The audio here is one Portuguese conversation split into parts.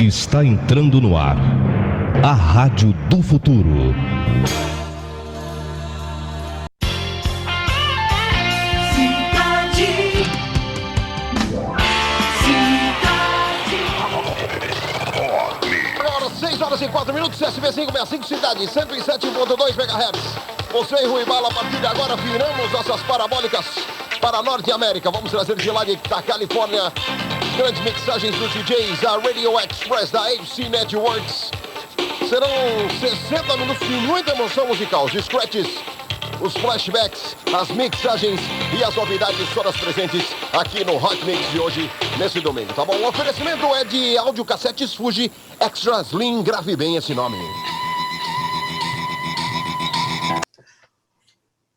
Está entrando no ar a Rádio do Futuro. Agora 6h04, CSV565, Cidade, 107.2 MHz. Você e Rui Bala, a partir de agora, viramos nossas parabólicas para a Norte América. Vamos trazer de lá da Califórnia grandes mixagens dos DJs, a Radio Express da HC Networks. Serão 60 minutos de muita emoção musical, os scratches, os flashbacks, as mixagens e as novidades todas presentes aqui no Hot Mix de hoje, nesse domingo, tá bom? O oferecimento é de audiocassetes Fuji Extra Slim, grave bem esse nome.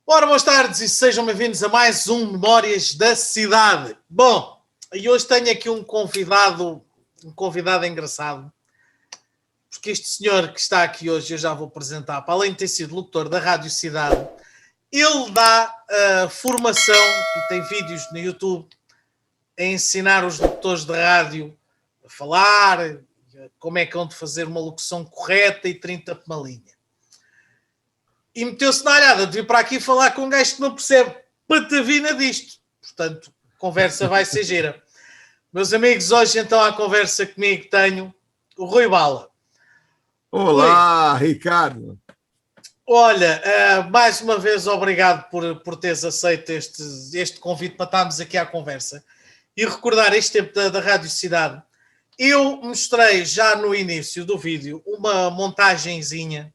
Ora, boas tardes e sejam bem-vindos a mais um Memórias da Cidade. Bom, e hoje tenho aqui um convidado engraçado, porque este senhor que está aqui hoje, eu já vou apresentar, para além de ter sido locutor da Rádio Cidade, ele dá formação e tem vídeos no YouTube a ensinar os locutores de rádio a falar, como é que hão de fazer uma locução correta e 30 por uma linha. E meteu-se na alhada de vir para aqui falar com um gajo que não percebe patavina disto. Portanto, a conversa vai ser gira. Meus amigos, hoje então à conversa comigo tenho o Rui Bala. Olá, Rui. Ricardo. Olha, mais uma vez obrigado por teres aceito este convite para estarmos aqui à conversa. E recordar este tempo da Rádio Cidade. Eu mostrei já no início do vídeo uma montagenzinha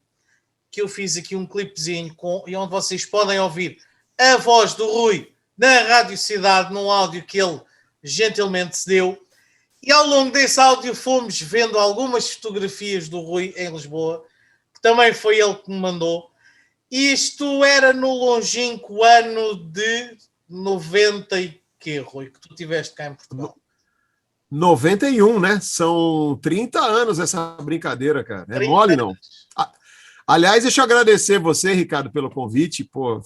que eu fiz aqui, um clipezinho e onde vocês podem ouvir a voz do Rui na Rádio Cidade, num áudio que ele gentilmente se deu. E ao longo desse áudio fomos vendo algumas fotografias do Rui em Lisboa, que também foi ele que me mandou. Isto era no longínquo ano de 90 e quê, Rui, que tu tiveste cá em Portugal? 91, né? São 30 anos essa brincadeira, cara. É mole, não. Aliás, deixa eu agradecer você, Ricardo, pelo convite. Pô,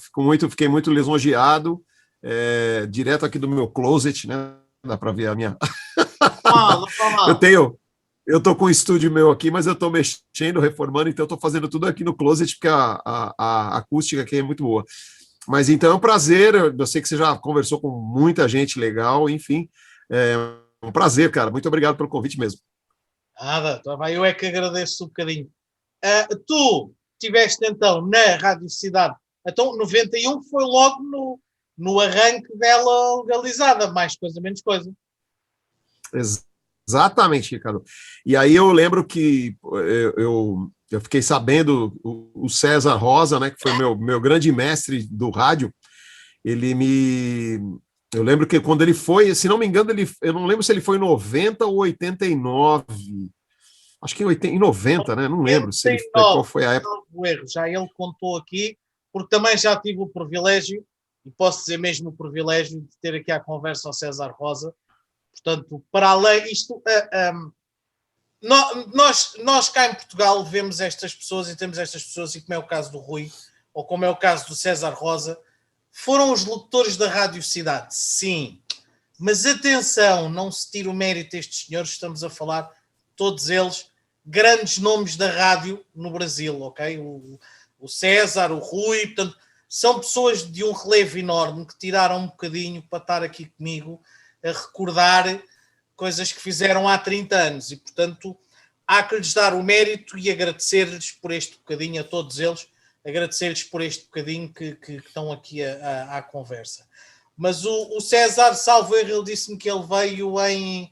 fiquei muito lisonjeado. Direto aqui do meu closet, né? Dá para ver a minha... Eu tô com um estúdio meu aqui, mas eu tô mexendo, reformando, então eu tô fazendo tudo aqui no closet, porque a acústica aqui é muito boa. Mas então é um prazer, eu sei que você já conversou com muita gente legal, enfim, é um prazer, cara. Muito obrigado pelo convite mesmo. Nada, eu é que agradeço um bocadinho. Tu estiveste então na Rádio Cidade, então 91 foi logo no arranque dela legalizada, mais coisa, menos coisa. Exatamente, Ricardo. E aí eu lembro que eu fiquei sabendo, o César Rosa, né, que foi meu grande mestre do rádio, eu lembro que quando ele foi, se não me engano, eu não lembro se ele foi em 90 ou 89, acho que em 90, né, não lembro qual foi a época. Já ele contou aqui, porque também já tive o privilégio, e posso dizer mesmo o privilégio, de ter aqui a conversa ao César Rosa. Portanto, para além isto, nós cá em Portugal vemos estas pessoas e temos estas pessoas, e como é o caso do Rui, ou como é o caso do César Rosa, foram os locutores da Rádio Cidade, sim. Mas atenção, não se tira o mérito destes senhores, estamos a falar, todos eles, grandes nomes da rádio no Brasil, ok? O César, o Rui, portanto, são pessoas de um relevo enorme que tiraram um bocadinho para estar aqui comigo a recordar coisas que fizeram há 30 anos e, portanto, há que lhes dar o mérito e agradecer-lhes por este bocadinho, a todos eles, agradecer-lhes por este bocadinho que estão aqui à conversa. Mas o César, salvo erro, ele disse-me que ele veio em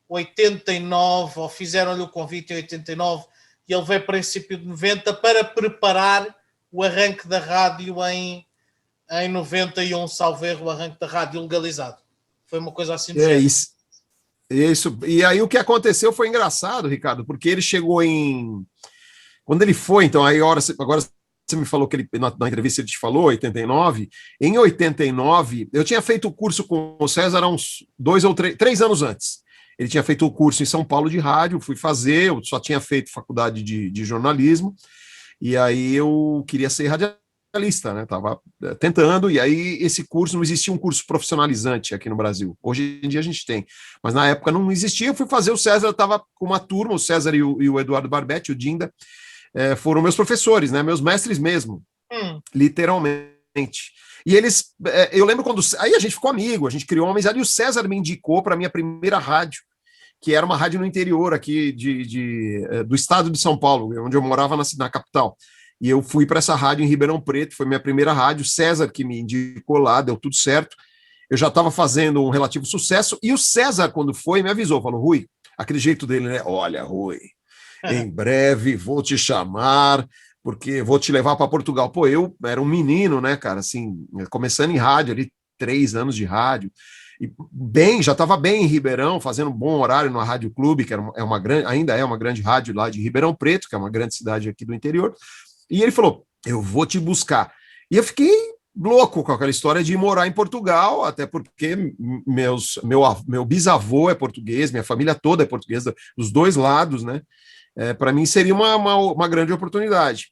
89, ou fizeram-lhe o convite em 89, e ele veio a princípio de 90 para preparar o arranque da rádio em 91, salvo erro, o arranque da rádio legalizado. Foi uma coisa assim. Isso. E aí o que aconteceu foi engraçado, Ricardo, porque ele chegou quando ele foi, então, aí agora você me falou que ele, na entrevista ele te falou, 89. Em 89, eu tinha feito o curso com o César há uns 2 ou 3 anos antes. Ele tinha feito o curso em São Paulo de rádio, fui fazer, eu só tinha feito faculdade de jornalismo, e aí eu queria ser radialista. radialista, né? Estava tentando, e aí esse curso, não existia um curso profissionalizante aqui no Brasil. Hoje em dia a gente tem, mas na época não existia. Eu fui fazer, o César estava com uma turma, o César e o Eduardo Barbetti, o Dinda, foram meus professores, né? Meus mestres mesmo, literalmente. E eles, eu lembro quando, aí a gente ficou amigo, a gente criou uma amizade, e o César me indicou para a minha primeira rádio, que era uma rádio no interior aqui do estado de São Paulo, onde eu morava na capital. E eu fui para essa rádio em Ribeirão Preto, foi minha primeira rádio, César que me indicou lá, deu tudo certo. Eu já estava fazendo um relativo sucesso, e o César, quando foi, me avisou, falou, Rui, aquele jeito dele, né? Olha, Rui, em breve vou te chamar, porque vou te levar para Portugal. Pô, eu era um menino, né, cara, assim, começando em rádio ali, 3 anos de rádio, e já estava bem em Ribeirão, fazendo um bom horário na Rádio Clube, que ainda é uma grande rádio lá de Ribeirão Preto, que é uma grande cidade aqui do interior, e ele falou, eu vou te buscar. E eu fiquei louco com aquela história de morar em Portugal, até porque meu bisavô é português, minha família toda é portuguesa, dos dois lados, né? Para mim seria uma grande oportunidade.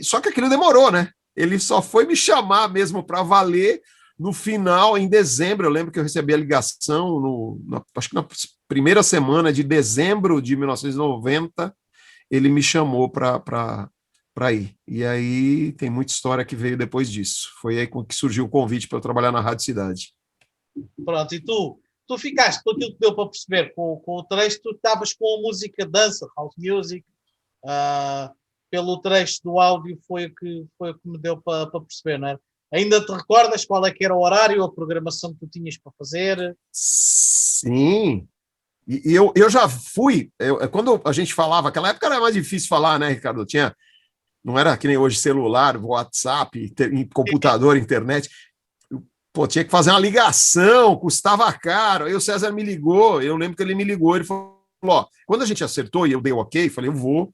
Só que aquilo demorou, né? Ele só foi me chamar mesmo para valer no final, em dezembro. Eu lembro que eu recebi a ligação, acho que na primeira semana de dezembro de 1990, ele me chamou para ir. E aí tem muita história que veio depois disso. Foi aí que surgiu o convite para eu trabalhar na Rádio Cidade. Pronto, e tu ficaste, por aquilo que deu para perceber, com o trecho, tu estavas com a música dança, house music, pelo trecho do áudio foi o que me deu para perceber, não é? Ainda te recordas qual é que era o horário, a programação que tu tinhas para fazer? Sim, e eu já fui, quando a gente falava, aquela época era mais difícil falar, né, Ricardo? Não era que nem hoje celular, WhatsApp, computador, internet. Pô, tinha que fazer uma ligação, custava caro. Aí o César me ligou, eu lembro que ele me ligou, ele falou, ó, quando a gente acertou e eu dei o ok, falei, eu vou,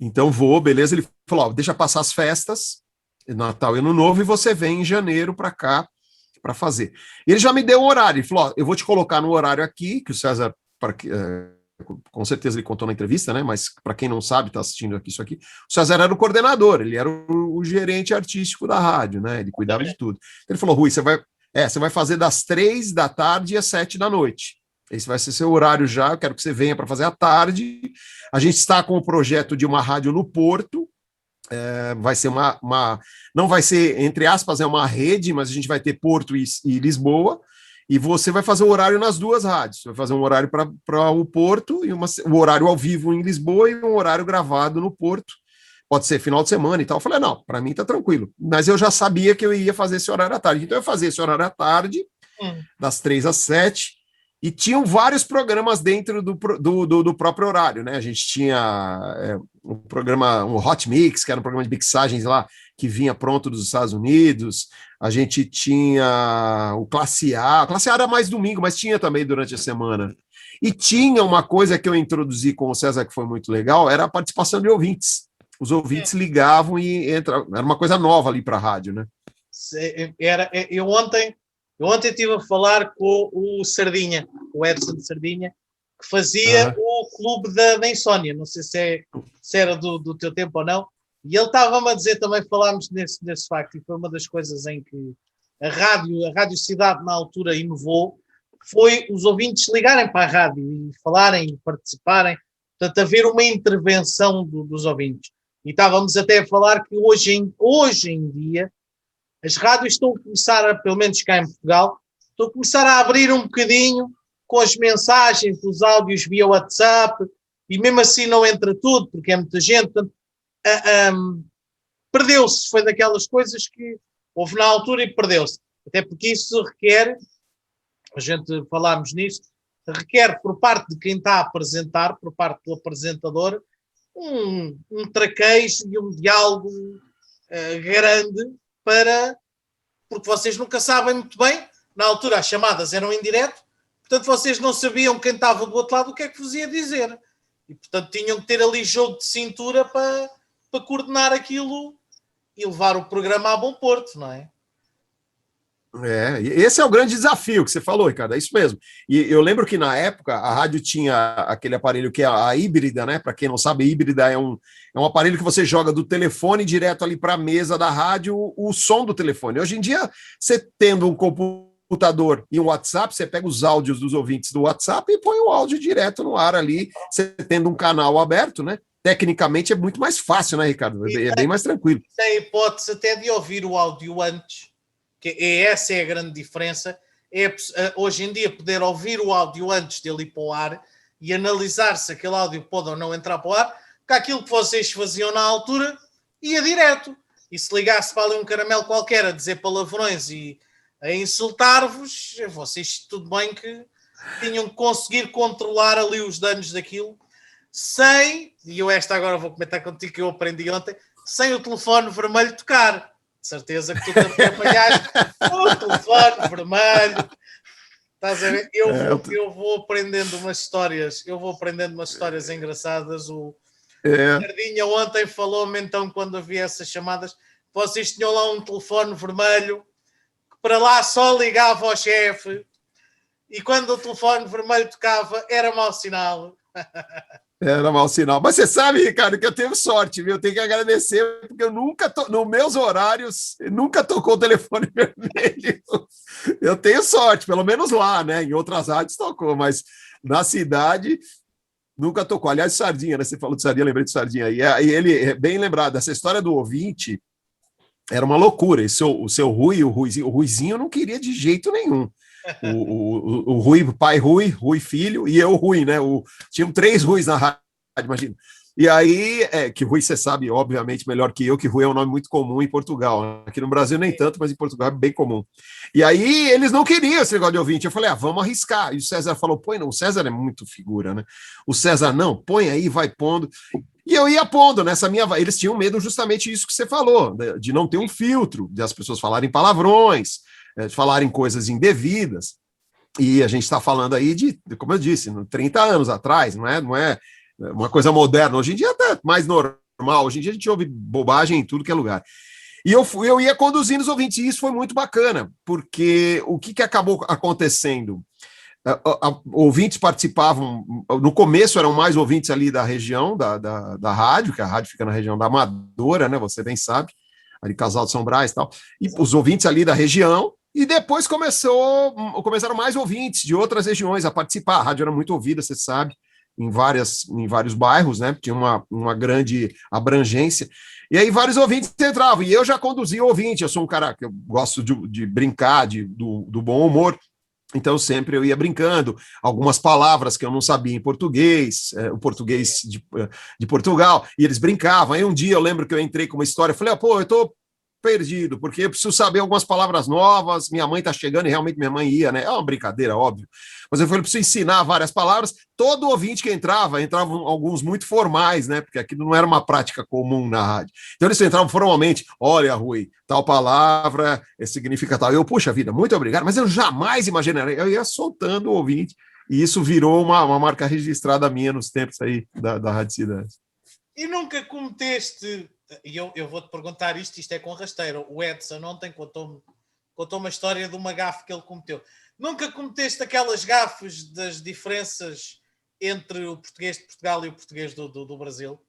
então vou, beleza. Ele falou, ó, deixa passar as festas, Natal e Ano Novo, e você vem em janeiro para cá para fazer. E ele já me deu um horário, ele falou, ó, eu vou te colocar no horário aqui, que o César, com certeza ele contou na entrevista, né? Mas para quem não sabe, está assistindo aqui isso aqui, o César era o coordenador, ele era o gerente artístico da rádio, né? Ele cuidava de tudo. Ele falou, Rui, você vai fazer das 3 da tarde às 7 da noite. Esse vai ser seu horário já, eu quero que você venha para fazer à tarde. A gente está com o projeto de uma rádio no Porto, vai ser não vai ser, entre aspas, uma rede, mas a gente vai ter Porto e Lisboa, e você vai fazer o horário nas duas rádios. Vai fazer um horário para o Porto, e um horário ao vivo em Lisboa e um horário gravado no Porto. Pode ser final de semana e tal. Eu falei, não, para mim tá tranquilo. Mas eu já sabia que eu ia fazer esse horário à tarde. Então eu ia fazer esse horário à tarde, das 3 às 7, e tinham vários programas dentro do próprio horário, né? A gente tinha um programa, um Hot Mix, que era um programa de mixagens lá, que vinha pronto dos Estados Unidos. A gente tinha o Classe A era mais domingo, mas tinha também durante a semana. E tinha uma coisa que eu introduzi com o César, que foi muito legal, era a participação de ouvintes. Os ouvintes ligavam e entravam, era uma coisa nova ali para a rádio, né? Eu ontem estive a falar com o Sardinha, o Edson Sardinha, que fazia o Clube da Insónia, não sei se era do teu tempo ou não, e ele estava-me a dizer, também falámos nesse facto, e foi uma das coisas em que a Rádio Cidade na altura inovou, foi os ouvintes ligarem para a rádio e falarem e participarem, portanto haver uma intervenção dos ouvintes. E estávamos até a falar que hoje em dia as rádios estão a começar, pelo menos cá em Portugal, estão a começar a abrir um bocadinho com as mensagens, os áudios via WhatsApp, e mesmo assim não entra tudo, porque é muita gente. Portanto, perdeu-se, foi daquelas coisas que houve na altura e perdeu-se. Até porque isso requer, a gente falámos nisso, requer por parte de quem está a apresentar, por parte do apresentador, um traquejo e um diálogo grande porque vocês nunca sabem muito bem, na altura as chamadas eram em direto, portanto vocês não sabiam quem estava do outro lado o que é que vos ia dizer. E portanto tinham que ter ali jogo de cintura para coordenar aquilo e levar o programa a bom porto, não é? Esse é o grande desafio que você falou, Ricardo, é isso mesmo. E eu lembro que na época a rádio tinha aquele aparelho que é a híbrida, né? Para quem não sabe, híbrida é um aparelho que você joga do telefone direto ali para a mesa da rádio o som do telefone. Hoje em dia, você tendo um computador e um WhatsApp, você pega os áudios dos ouvintes do WhatsApp e põe o áudio direto no ar ali, você tendo um canal aberto, né? Tecnicamente é muito mais fácil, né, Ricardo? É bem mais tranquilo. Tem a hipótese até de ouvir o áudio antes, que essa é a grande diferença, hoje em dia poder ouvir o áudio antes dele ir para o ar e analisar se aquele áudio pode ou não entrar para o ar, porque aquilo que vocês faziam na altura ia direto. E se ligasse para ali um caramelo qualquer a dizer palavrões e a insultar-vos, vocês tudo bem que tinham que conseguir controlar ali os danos daquilo sem, e eu esta agora vou comentar contigo que eu aprendi ontem, sem o telefone vermelho tocar. De certeza que tu também apanhaste o telefone vermelho. Estás a ver? Eu vou aprendendo umas histórias, engraçadas. O Sardinha ontem falou-me então, quando havia essas chamadas, vocês tinham lá um telefone vermelho que para lá só ligava ao chefe e quando o telefone vermelho tocava era mau sinal. Era mau sinal. Mas você sabe, Ricardo, que eu tenho sorte, viu? Eu tenho que agradecer, porque eu nunca, nos meus horários, nunca tocou o telefone vermelho. Eu tenho sorte, pelo menos lá, né? Em outras rádios tocou, mas na cidade nunca tocou. Aliás, Sardinha, né? Você falou de Sardinha, lembrei de Sardinha. E ele é bem lembrado, essa história do ouvinte era uma loucura. O seu Rui, o Ruizinho não queria de jeito nenhum. O Rui, pai Rui filho, e eu Rui, né? Tinham 3 Ruis na rádio, imagina. E aí, que Rui, você sabe, obviamente, melhor que eu, que Rui é um nome muito comum em Portugal. Aqui no Brasil nem tanto, mas em Portugal é bem comum. E aí, eles não queriam esse negócio de ouvinte. Eu falei, vamos arriscar. E o César falou, põe não. O César é muito figura, né? O César, não, põe aí, vai pondo. E eu ia pondo nessa minha... Eles tinham medo justamente disso que você falou, de não ter um filtro, de as pessoas falarem palavrões, de falarem coisas indevidas, e a gente está falando aí de, como eu disse, 30 anos atrás, não é uma coisa moderna, hoje em dia é até mais normal, hoje em dia a gente ouve bobagem em tudo que é lugar. E eu ia conduzindo os ouvintes, e isso foi muito bacana, porque o que acabou acontecendo? Ouvintes participavam, no começo eram mais ouvintes ali da região da rádio, que a rádio fica na região da Amadora, né, você bem sabe, ali Casal de São Brás e tal, e os ouvintes ali da região. E depois começaram mais ouvintes de outras regiões a participar. A rádio era muito ouvida, você sabe, em vários bairros, né? Tinha uma grande abrangência. E aí vários ouvintes entravam. E eu já conduzia ouvinte. Eu sou um cara que eu gosto de brincar, do bom humor. Então sempre eu ia brincando. Algumas palavras que eu não sabia em português, o português de Portugal. E eles brincavam. Aí um dia eu lembro que eu entrei com uma história. Falei, eu tô perdido, porque eu preciso saber algumas palavras novas, minha mãe tá chegando, e realmente minha mãe ia, né? É uma brincadeira, óbvio. Mas eu falei, eu preciso ensinar várias palavras. Todo ouvinte que entravam alguns muito formais, né? Porque aquilo não era uma prática comum na rádio. Então eles entravam formalmente, olha, Rui, tal palavra significa tal. Eu, puxa vida, muito obrigado, mas eu jamais imaginaria, eu ia soltando o ouvinte, e isso virou uma marca registrada minha nos tempos aí da Rádio Cidade. E nunca cometeste... E eu vou-te perguntar isto é com rasteiro. O Edson ontem contou uma história de uma gafe que ele cometeu. Nunca cometeste aquelas gafes das diferenças entre o português de Portugal e o português do Brasil?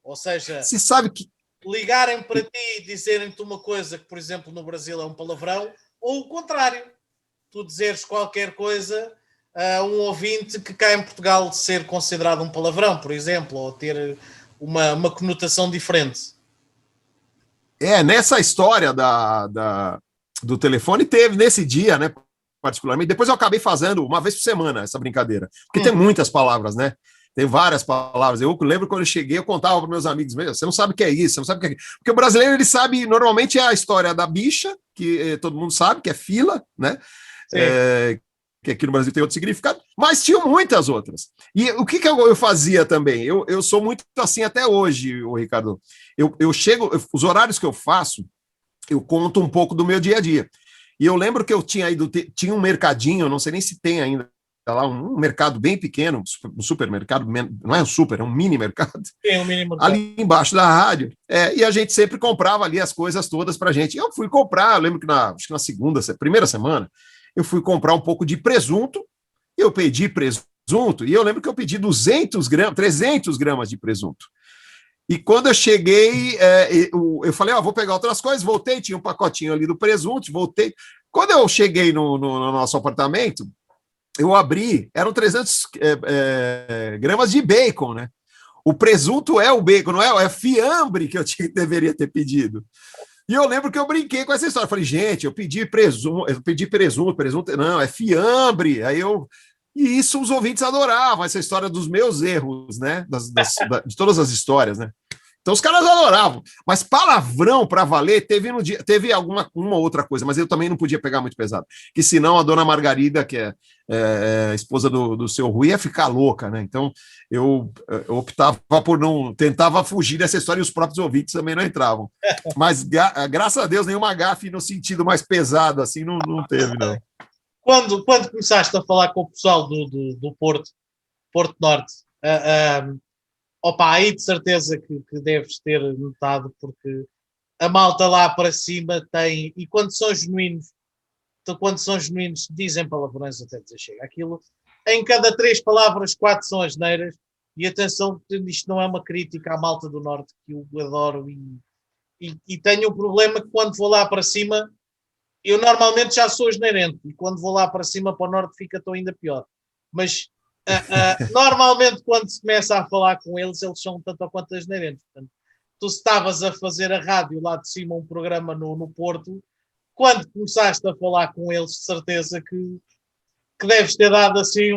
Ou seja, se sabe que... ligarem para ti e dizerem-te uma coisa que, por exemplo, no Brasil é um palavrão, ou o contrário. Tu dizeres qualquer coisa a um ouvinte que cá em Portugal ser considerado um palavrão, por exemplo, ou ter uma conotação diferente. Nessa história do telefone teve nesse dia, né, particularmente. Depois eu acabei fazendo uma vez por semana essa brincadeira, porque tem muitas palavras, né? Tem várias palavras. Eu lembro quando eu cheguei, eu contava para meus amigos, você não sabe o que é isso, você não sabe o que é isso. Porque o brasileiro, ele sabe, normalmente é a história da bicha, que todo mundo sabe, que é fila, né? Que aqui no Brasil tem outro significado, mas tinham muitas outras. E o que eu fazia também? Eu sou muito assim até hoje, Ricardo. Eu chego, os horários que eu faço, eu conto um pouco do meu dia a dia. E eu lembro que eu tinha um mercadinho, não sei nem se tem ainda lá, um mercado bem pequeno, um supermercado, não é um super, é um mini mercado, Tem um mínimo ali embaixo da rádio, e a gente sempre comprava ali as coisas todas pra gente. Eu fui comprar, eu lembro que acho que na primeira semana, eu fui comprar um pouco de presunto, eu pedi presunto, e eu lembro que eu pedi 300 gramas de presunto. E quando eu cheguei, eu falei, vou pegar outras coisas, voltei, tinha um pacotinho ali do presunto, voltei. Quando eu cheguei no nosso apartamento, eu abri, eram 300 gramas de bacon, né? O presunto é o bacon, não é? É fiambre que eu deveria ter pedido. E eu lembro que eu brinquei com essa história. Eu falei, gente, eu pedi presunto, não, é fiambre. E isso os ouvintes adoravam, essa história dos meus erros, né? De todas as histórias, né? Então os caras adoravam. Mas palavrão para valer, teve uma outra coisa, mas eu também não podia pegar muito pesado. Que senão a dona Margarida, que é esposa do seu Rui, ia ficar louca, né? Então eu optava por não. Tentava fugir dessa história e os próprios ouvintes também não entravam. Mas graças a Deus, nenhuma gafe no sentido mais pesado assim não teve, não. Quando começaste a falar com o pessoal do Porto Norte, opa, aí de certeza que deves ter notado, porque a malta lá para cima tem, e quando são genuínos, dizem palavrões até dizer chega. Aquilo, em cada 3 palavras, 4 são asneiras, e atenção, isto não é uma crítica à malta do Norte, que eu adoro, e tenho um problema que quando vou lá para cima, eu normalmente já sou asneirento, e quando vou lá para cima, para o Norte, fica tão ainda pior. Mas normalmente quando se começa a falar com eles são tanto ou quanto asneirentos. Portanto, tu estavas a fazer a rádio lá de cima, um programa no Porto, quando começaste a falar com eles, de certeza que deves ter dado assim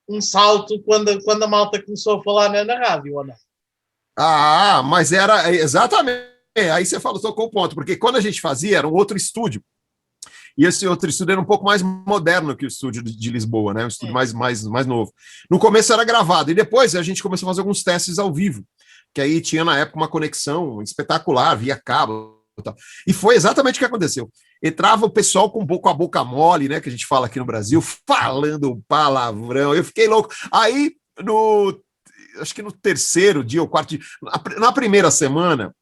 um salto quando a malta começou a falar na rádio, ou não? Mas era exatamente. Aí você tocou o ponto, porque quando a gente fazia, era um outro estúdio. E esse outro estúdio era um pouco mais moderno que o estúdio de Lisboa, né? Um estúdio mais novo. No começo era gravado, e depois a gente começou a fazer alguns testes ao vivo, que aí tinha na época uma conexão espetacular, via cabo e tal. E foi exatamente o que aconteceu. Entrava o pessoal com a boca mole, né? Que a gente fala aqui no Brasil, falando palavrão. Eu fiquei louco. Aí, acho que no terceiro dia ou quarto dia, na primeira semana,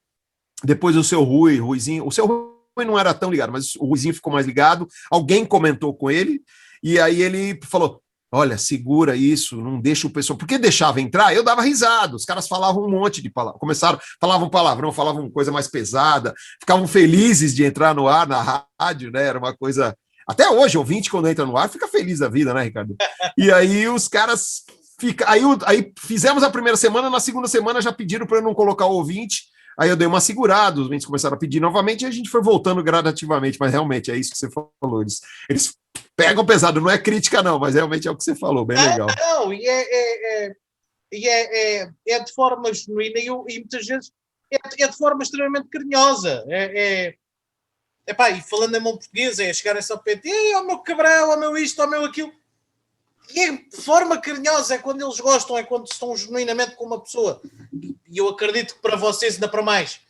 depois o seu Ruizinho, o seu Rui não era tão ligado, mas o Ruizinho ficou mais ligado, alguém comentou com ele, e aí ele falou, olha, segura isso, não deixa o pessoal, porque deixava entrar, eu dava risada, os caras falavam um monte de palavras, falavam palavrão, falavam coisa mais pesada, ficavam felizes de entrar no ar, na rádio, né, era uma coisa, até hoje, ouvinte quando entra no ar, fica feliz da vida, né, Ricardo? E aí os caras, aí fizemos a primeira semana, na segunda semana já pediram para eu não colocar o ouvinte. Aí eu dei uma segurada, os ouvintes começaram a pedir novamente e a gente foi voltando gradativamente, mas realmente é isso que você falou. Eles pegam pesado, não é crítica não, mas realmente é o que você falou, bem legal. Não, e é de forma genuína e muitas vezes é de forma extremamente carinhosa. Epá, e falando em bom português, é chegar só para o meu cabrão, o meu isto, o meu aquilo. E é de forma carinhosa, é quando eles gostam, é quando estão genuinamente com uma pessoa. E eu acredito que para vocês, ainda para mais,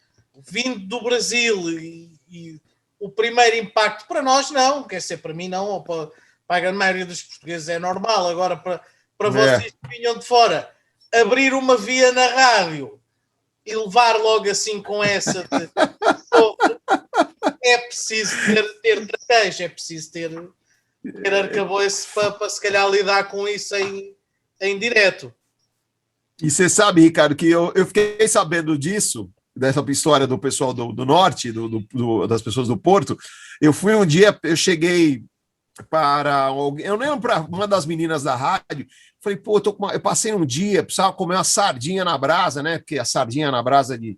vindo do Brasil e o primeiro impacto, para nós não, quer dizer, para mim não, ou para a grande maioria dos portugueses é normal. Agora, para vocês que vinham de fora, abrir uma via na rádio e levar logo assim com essa de... é preciso ter traquejo, é preciso ter arcabouço para se calhar lidar com isso em direto. E você sabe, Ricardo, que eu fiquei sabendo disso, dessa história do pessoal do Norte, das pessoas do Porto. Eu fui um dia, eu cheguei para alguém, eu lembro para uma das meninas da rádio, falei, pô, eu passei um dia, precisava comer uma sardinha na brasa, né? Porque a sardinha na brasa de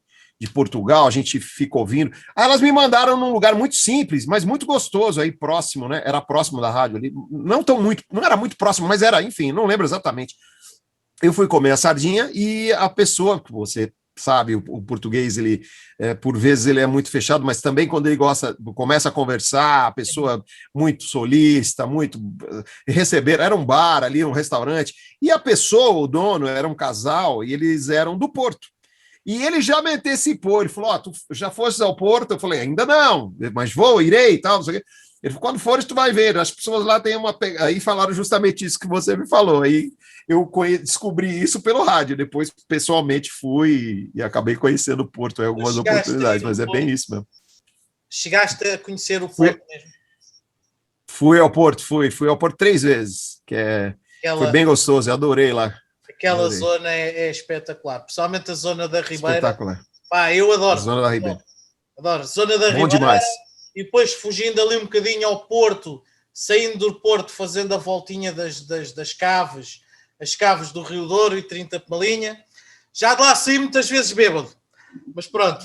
Portugal, a gente fica ouvindo. Aí elas me mandaram num lugar muito simples, mas muito gostoso, aí próximo, né? Era próximo da rádio ali, não era muito próximo, mas era, enfim, não lembro exatamente. Eu fui comer a sardinha e a pessoa, que você sabe, o português, ele por vezes ele é muito fechado, mas também quando ele começa a conversar, a pessoa muito solista, muito era um bar ali, um restaurante, e a pessoa, o dono, era um casal e eles eram do Porto. E ele já me antecipou, ele falou, tu já fostes ao Porto? Eu falei, ainda não, mas irei e tal, não sei o quê. Ele falou, quando fores, tu vai ver. As pessoas lá têm uma. Aí falaram justamente isso que você me falou. Aí eu descobri isso pelo rádio. Depois, pessoalmente, fui e acabei conhecendo o Porto em algumas oportunidades, mas é bem isso mesmo. Chegaste a conhecer o Fui, Porto mesmo? fui ao Porto, fui ao Porto 3 vezes, foi bem gostoso, eu adorei lá. Aquela adorei. zona é espetacular, principalmente a zona da Ribeira. Espetacular. Pá, eu adoro. A zona da Ribeira. Adoro. Zona da Bom Ribeira. demais. E depois fugindo ali um bocadinho ao Porto, saindo do Porto, fazendo a voltinha das caves, as caves do Rio Douro e 30 de Malinha. Já de lá saí muitas vezes bêbado. Mas pronto.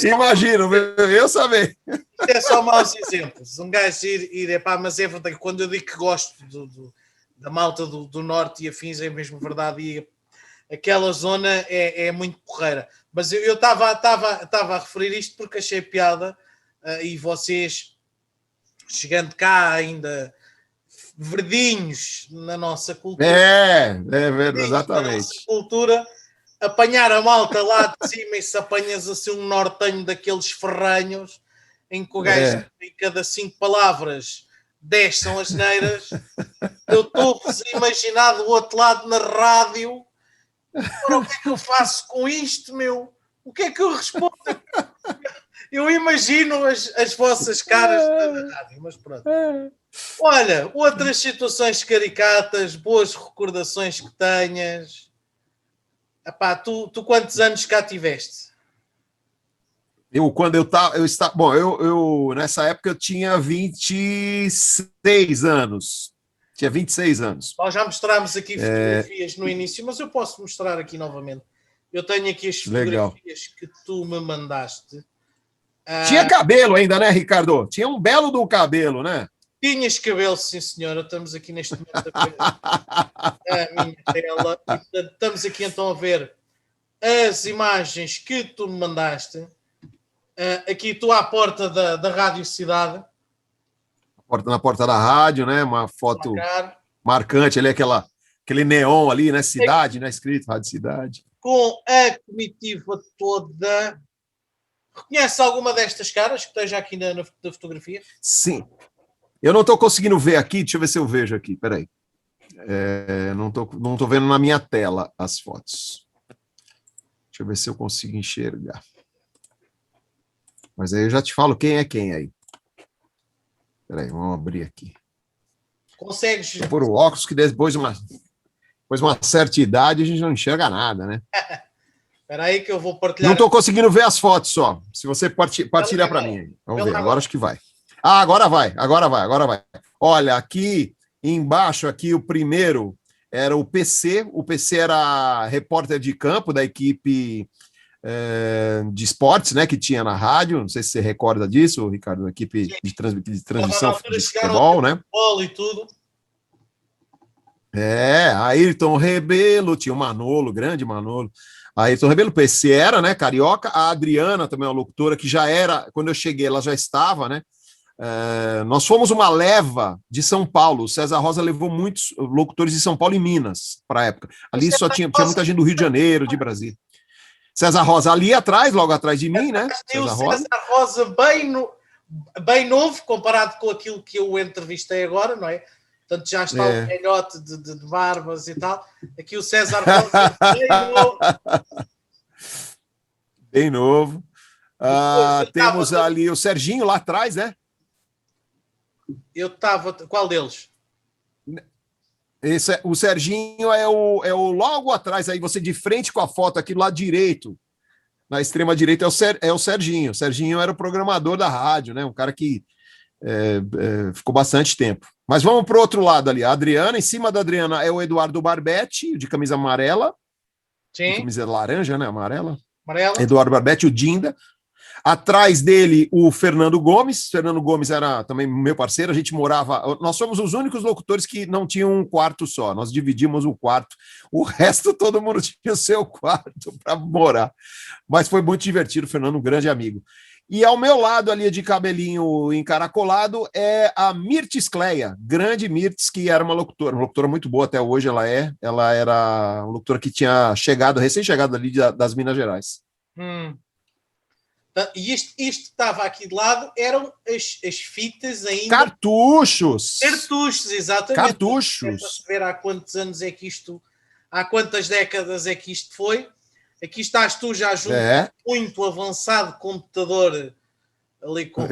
Imagino, eu sabia. Isto é só maus exemplos. Um gajo ir pá, mas é verdade, quando eu digo que gosto da malta do Norte e afins, é mesmo verdade, e aquela zona é muito porreira. Mas eu estava a referir isto porque achei piada, e vocês, chegando cá ainda verdinhos na nossa cultura. É verdade, exatamente. Na nossa cultura, apanhar a malta lá de cima e se apanhas assim um nortenho daqueles ferranhos em que o gajo em cada 5 palavras 10 são asneiras, eu estou-vos a imaginar do outro lado na rádio. Ora, o que é que eu faço com isto, meu? O que é que eu respondo? Eu imagino as vossas caras na rádio, mas pronto. Olha, outras situações caricatas, boas recordações que tenhas. Epá, tu quantos anos cá tiveste? Nessa época eu tinha 26 anos. Tinha 26 anos. Nós já mostrámos aqui fotografias no início, mas eu posso mostrar aqui novamente. Eu tenho aqui as fotografias que tu me mandaste. Tinha cabelo ainda, né, Ricardo? Tinha um belo do cabelo, né? Tinhas cabelo, sim, senhora. Estamos aqui neste momento a ver a minha tela. E, portanto, estamos aqui então a ver as imagens que tu me mandaste. Aqui tu à porta da Rádio Cidade. Na porta da rádio, né? Uma foto marcante ali, aquele neon ali, né? Cidade, né? Escrito Rádio Cidade. Com a comitiva toda. Reconhece alguma destas caras que esteja aqui na fotografia? Sim. Eu não estou conseguindo ver aqui, deixa eu ver se eu vejo aqui, peraí. Não tô vendo na minha tela as fotos. Deixa eu ver se eu consigo enxergar. Mas aí eu já te falo quem é quem aí. Peraí, vamos abrir aqui. Consegues? Vou pôr o óculos, que depois de uma certa idade a gente não enxerga nada, né? Espera aí que eu vou partilhar. Não estou conseguindo ver as fotos só. Se você partilhar para mim. Vamos ver, agora acho que vai. Agora vai. Olha, aqui embaixo, aqui o primeiro era o PC. O PC era repórter de campo da equipe de esportes, né, que tinha na rádio. Não sei se você recorda disso, Ricardo, a equipe de transmissão de futebol, né? Futebol e tudo. Ayrton Rebelo, tinha o Manolo, grande Manolo. Ayrton Rebelo, PC era, né, carioca. A Adriana também é uma locutora que já era, quando eu cheguei, ela já estava, né? Nós fomos uma leva de São Paulo. O César Rosa levou muitos locutores de São Paulo e Minas para a época. Ali só tinha muita gente do Rio de Janeiro, de Brasília. César Rosa ali atrás, logo atrás de mim, né? César Rosa bem novo, comparado com aquilo que eu entrevistei agora, não é? Portanto, já está um velhote de barbas e tal. Aqui o César Rosa bem novo. Bem novo. Temos ali o Serginho lá atrás, né? Eu estava... Qual deles? O Serginho é o logo atrás, aí você de frente com a foto aqui do lado direito, na extrema direita é o Serginho. O Serginho era o programador da rádio, né? Um cara que ficou bastante tempo. Mas vamos para o outro lado ali. A Adriana, em cima da Adriana é o Eduardo Barbetti, de camisa amarela. Sim. De camisa laranja, né? Amarela. Eduardo Barbetti, o Dinda. Atrás dele, o Fernando Gomes. Fernando Gomes era também meu parceiro. A gente morava... Nós somos os únicos locutores que não tinham um quarto só. Nós dividimos o quarto. O resto, todo mundo tinha o seu quarto para morar. Mas foi muito divertido. O Fernando, um grande amigo. E ao meu lado ali, de cabelinho encaracolado, é a Mirtes Cleia. Grande Mirtes, que era uma locutora muito boa até hoje. Ela era uma locutora que tinha chegado, recém-chegado ali das Minas Gerais. E isto que estava aqui de lado eram as fitas ainda. Cartuchos! Cartuchos, exatamente. É para Cartuchos! ver há quantos anos é que isto. Há quantas décadas é que isto foi. Aqui estás tu já junto muito avançado computador ali com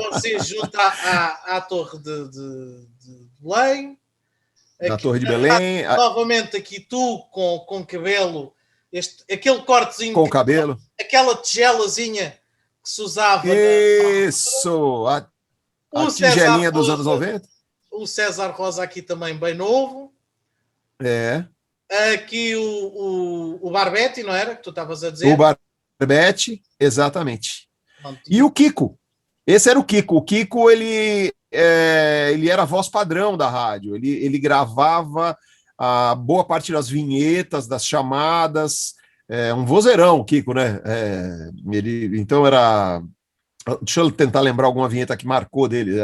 você junto à torre de Belém. Da Aqui, Torre de Belém. Novamente aqui tu com cabelo, aquele cortezinho. Com o cabelo. Aquela tigelazinha que se usava. Isso! A tigelinha dos anos 90. O César Rosa aqui também bem novo. É. Aqui o Barbetti, não era? Que tu estavas a dizer? O Barbetti, exatamente. E o Kiko. Esse era o Kiko. O Kiko, ele era a voz padrão da rádio. Ele gravava a boa parte das vinhetas, das chamadas. Um vozeirão, o Kiko, né? Então era... Deixa eu tentar lembrar alguma vinheta que marcou dele.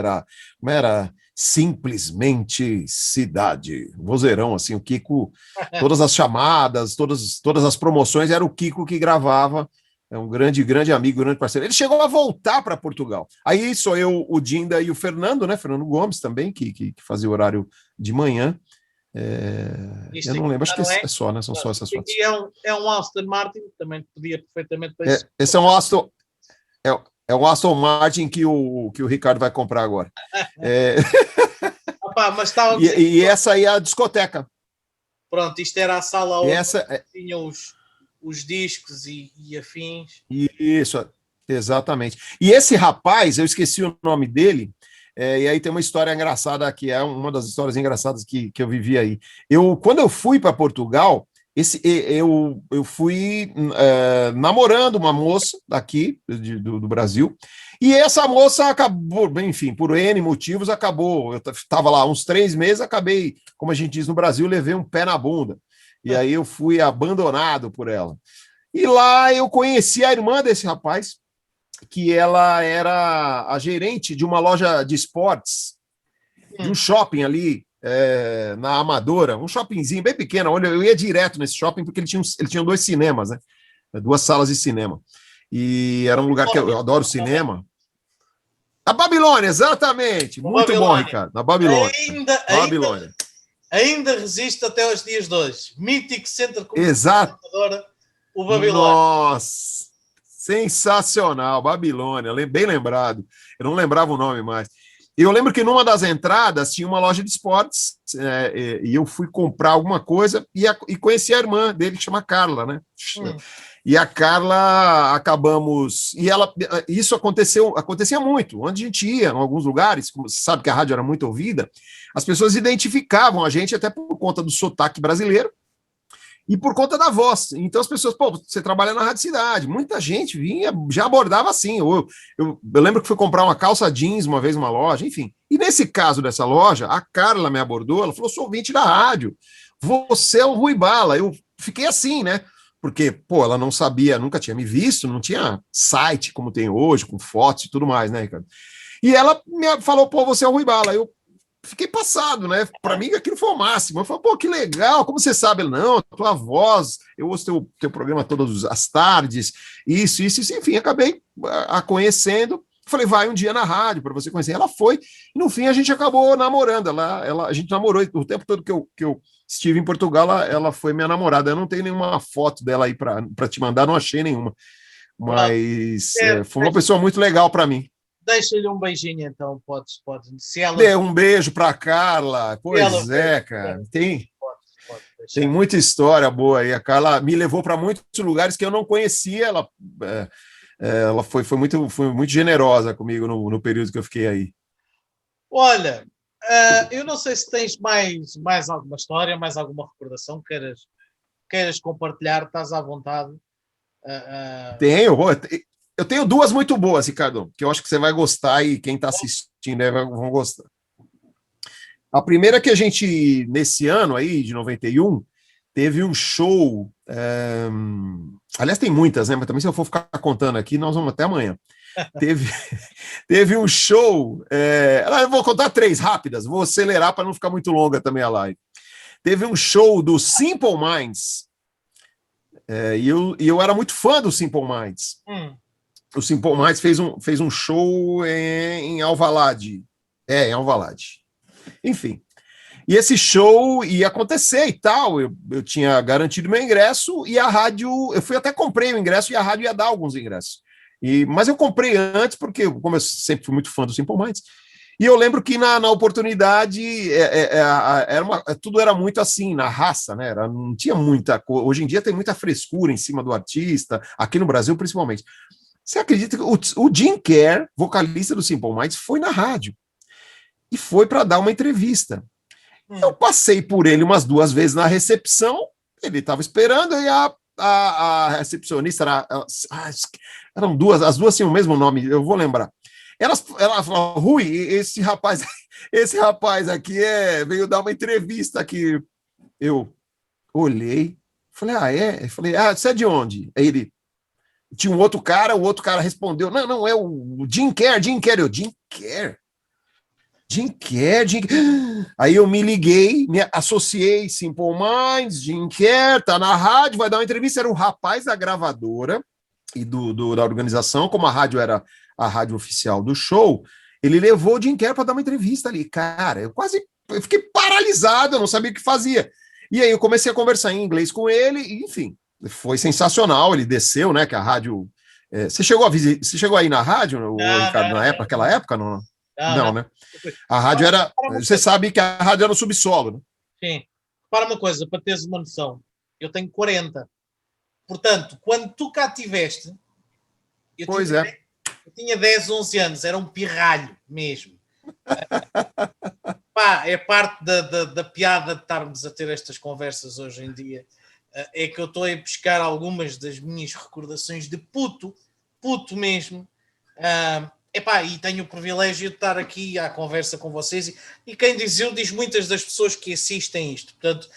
Como era? Simplesmente Cidade. Vozeirão, assim, o Kiko, todas as chamadas, todas as promoções, era o Kiko que gravava. É um grande amigo, grande parceiro. Ele chegou a voltar para Portugal. Aí sou eu, o Dinda e o Fernando, né? Fernando Gomes também, que fazia o horário de manhã. Eu não lembro, acho que é só, né? São só essas fotos. E é um Aston Martin, também podia perfeitamente... Esse é um Aston... É o Aston Martin que o Ricardo vai comprar agora. Opa, mas estava e essa aí é a discoteca. Pronto, isto era a sala onde tinha os discos e afins. Isso, exatamente. E esse rapaz, eu esqueci o nome dele, e aí tem uma história engraçada, que é uma das histórias engraçadas que eu vivi aí. Quando eu fui para Portugal, eu fui namorando uma moça daqui, do Brasil, e essa moça acabou, enfim, por N motivos, acabou. Eu estava lá uns 3 meses, acabei, como a gente diz no Brasil, levei um pé na bunda. E aí eu fui abandonado por ela. E lá eu conheci a irmã desse rapaz, que ela era a gerente de uma loja de esportes, de um shopping ali, na Amadora, um shoppingzinho bem pequeno, onde eu ia direto nesse shopping, porque ele tinha 2 cinemas, né? 2 salas de cinema. E era um lugar que eu adoro cinema. A Babilônia, exatamente. Muito bom, Ricardo. Na Babilônia. Babilônia. Ainda resiste até os dias de hoje. Mítico centro comercial. Exato. O Babilônia. Nossa, sensacional. Babilônia, bem lembrado. Eu não lembrava o nome mais. Eu lembro que numa das entradas tinha uma loja de esportes, e eu fui comprar alguma coisa e conheci a irmã dele, que chama Carla, né? E a Carla, acabamos... Isso acontecia muito. Onde a gente ia, em alguns lugares, como você sabe que a rádio era muito ouvida, as pessoas identificavam a gente até por conta do sotaque brasileiro e por conta da voz. Então as pessoas, você trabalha na Rádio Cidade. Muita gente vinha, já abordava assim. Eu lembro que fui comprar uma calça jeans uma vez numa loja, enfim. E nesse caso dessa loja, a Carla me abordou, ela falou, sou ouvinte da rádio, você é o Rui Bala. Eu fiquei assim, né? Porque, ela não sabia, nunca tinha me visto, não tinha site como tem hoje, com fotos e tudo mais, né, Ricardo? E ela me falou, você é o Rui Bala. Eu fiquei passado, né? Para mim aquilo foi o máximo. Eu falei, que legal, como você sabe? Não, tua voz, eu ouço teu programa todas as tardes, isso, enfim, acabei a conhecendo. Falei, vai um dia na rádio para você conhecer. Ela foi, e no fim a gente acabou namorando. A gente namorou o tempo todo que eu estive em Portugal, ela foi minha namorada. Eu não tenho nenhuma foto dela aí para te mandar, não achei nenhuma. Mas foi uma pessoa muito legal para mim. Deixa-lhe um beijinho, então, pode. Se ela... Dê um beijo para Carla. Pois cara. Tem muita história boa aí. A Carla me levou para muitos lugares que eu não conhecia. Ela foi muito generosa comigo no período que eu fiquei aí. Olha, eu não sei se tens mais alguma história, mais alguma recordação queiras compartilhar, estás à vontade. Eu tenho 2 muito boas, Ricardo, que eu acho que você vai gostar e quem está assistindo vão gostar. A primeira é que a gente, nesse ano aí, de 91, teve um show... aliás, tem muitas, né? Mas também se eu for ficar contando aqui, nós vamos até amanhã. Teve um show... eu vou contar 3 rápidas, vou acelerar para não ficar muito longa também a live. Teve um show do Simple Minds, E eu era muito fã do Simple Minds. O Simple Minds fez um show em Alvalade. Em Alvalade. Enfim. E esse show ia acontecer e tal. Eu tinha garantido meu ingresso e a rádio. Eu até comprei o ingresso e a rádio ia dar alguns ingressos. Mas eu comprei antes, porque, como eu sempre fui muito fã do Simple Minds, e eu lembro que na oportunidade tudo era muito assim, na raça, né? Não tinha muita coisa. Hoje em dia tem muita frescura em cima do artista, aqui no Brasil principalmente. Você acredita que o Jim Kerr, vocalista do Simple Minds, foi na rádio e foi para dar uma entrevista. Eu passei por ele umas 2 vezes na recepção, ele estava esperando, e a recepcionista eram duas, as duas tinham o mesmo nome, eu vou lembrar. Ela falou: Rui, esse rapaz aqui veio dar uma entrevista aqui. Eu olhei, falei: é? Eu falei: você é de onde? Aí ele tinha um outro cara, o outro cara respondeu: não, é o Jim Kerr. Eu, Jim Kerr? Jim Kerr. Aí eu me liguei, me associei, Simple Minds, Jim Kerr, tá na rádio, vai dar uma entrevista. Era um rapaz da gravadora e da organização, como a rádio era a rádio oficial do show, ele levou o Jim Kerr para dar uma entrevista ali. Cara, eu fiquei paralisado, eu não sabia o que fazia. E aí eu comecei a conversar em inglês com ele, e, enfim, foi sensacional. Ele desceu, né, que a rádio... Você chegou aí na rádio, Ricardo, naquela época? Não, né? A rádio era... Você sabe que a rádio era no subsolo, né? Sim. Para uma coisa, para teres uma noção, eu tenho 40. Portanto, quando tu cá estiveste, eu tinha 10, 11 anos, era um pirralho mesmo. É parte da piada de estarmos a ter estas conversas hoje em dia. É que eu estou a buscar algumas das minhas recordações de puto mesmo. E tenho o privilégio de estar aqui à conversa com vocês. E quem diz muitas das pessoas que assistem isto. Portanto,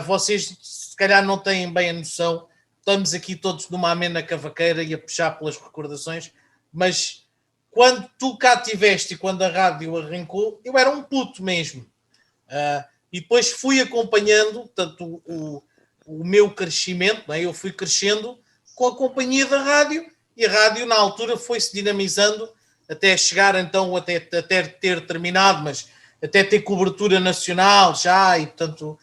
vocês se calhar não têm bem a noção. Estamos aqui todos numa amena cavaqueira e a puxar pelas recordações, mas quando tu cá estiveste e quando a rádio arrancou, eu era um puto mesmo. E depois fui acompanhando tanto o meu crescimento, não é? Eu fui crescendo com a companhia da rádio, e a rádio na altura foi-se dinamizando até chegar então, até ter terminado, mas até ter cobertura nacional já, e portanto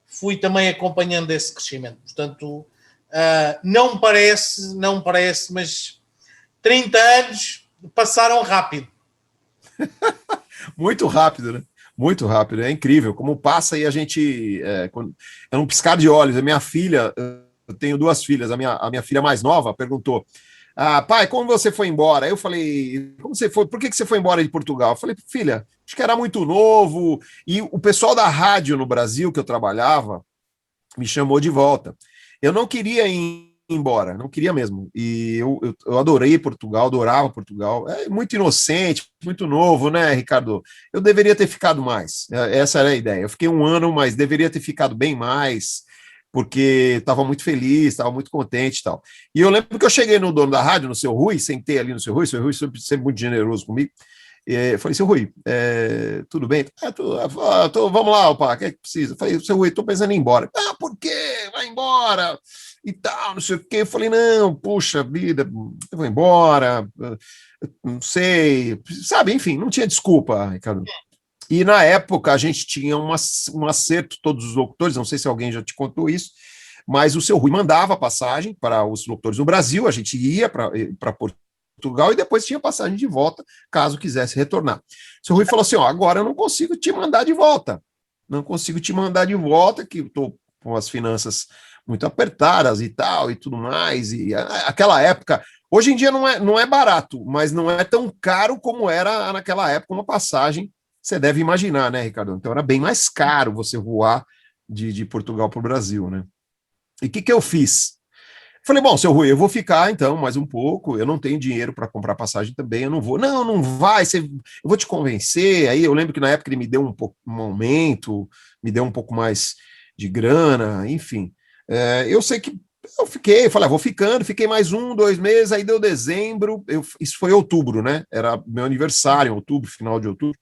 fui também acompanhando esse crescimento. Portanto, não parece, mas 30 anos passaram rápido. Muito rápido, né? Muito rápido, é incrível como passa. E a gente, é um piscar de olhos. A minha filha, eu tenho 2 filhas, a minha filha mais nova perguntou: pai, como você foi embora? Aí eu falei: como você foi? Por que você foi embora de Portugal? Eu falei: filha, acho que era muito novo, e o pessoal da rádio no Brasil que eu trabalhava me chamou de volta. Eu não queria ir embora, não queria mesmo. E eu adorei Portugal, adorava Portugal. É muito inocente, muito novo, né, Ricardo? Eu deveria ter ficado mais. Essa era a ideia. Eu fiquei 1 ano, mas deveria ter ficado bem mais, porque estava muito feliz, estava muito contente e tal. E eu lembro que eu cheguei no dono da rádio, no seu Rui, sentei ali no seu Rui sempre muito generoso comigo. Eu falei: seu Rui, tudo bem? Vamos lá, opa, o que é que precisa? Eu falei: seu Rui, estou pensando em ir embora. Por quê? Vai embora e tal, não sei o quê. Eu falei: não, puxa vida, eu vou embora, não sei, sabe, enfim, não tinha desculpa, Ricardo. E na época a gente tinha um acerto, todos os locutores, não sei se alguém já te contou isso, mas o seu Rui mandava passagem para os locutores no Brasil, a gente ia para Portugal e depois tinha passagem de volta, caso quisesse retornar. O seu Rui falou assim: agora eu não consigo te mandar de volta. Não consigo te mandar de volta, que estou com as finanças muito apertadas e tal, e tudo mais. E aquela época, hoje em dia não é barato, mas não é tão caro como era naquela época uma passagem. Você deve imaginar, né, Ricardo? Então era bem mais caro você voar de Portugal para o Brasil, né? E o que eu fiz? Falei: bom, seu Rui, eu vou ficar então mais um pouco, eu não tenho dinheiro para comprar passagem também, eu não vou. Não vai, eu vou te convencer. Aí eu lembro que na época ele me deu um aumento, me deu um pouco mais de grana, enfim. Eu sei que eu falei: vou ficando, fiquei mais 1, 2 meses, aí deu dezembro, isso foi outubro, né? Era meu aniversário, outubro, final de outubro.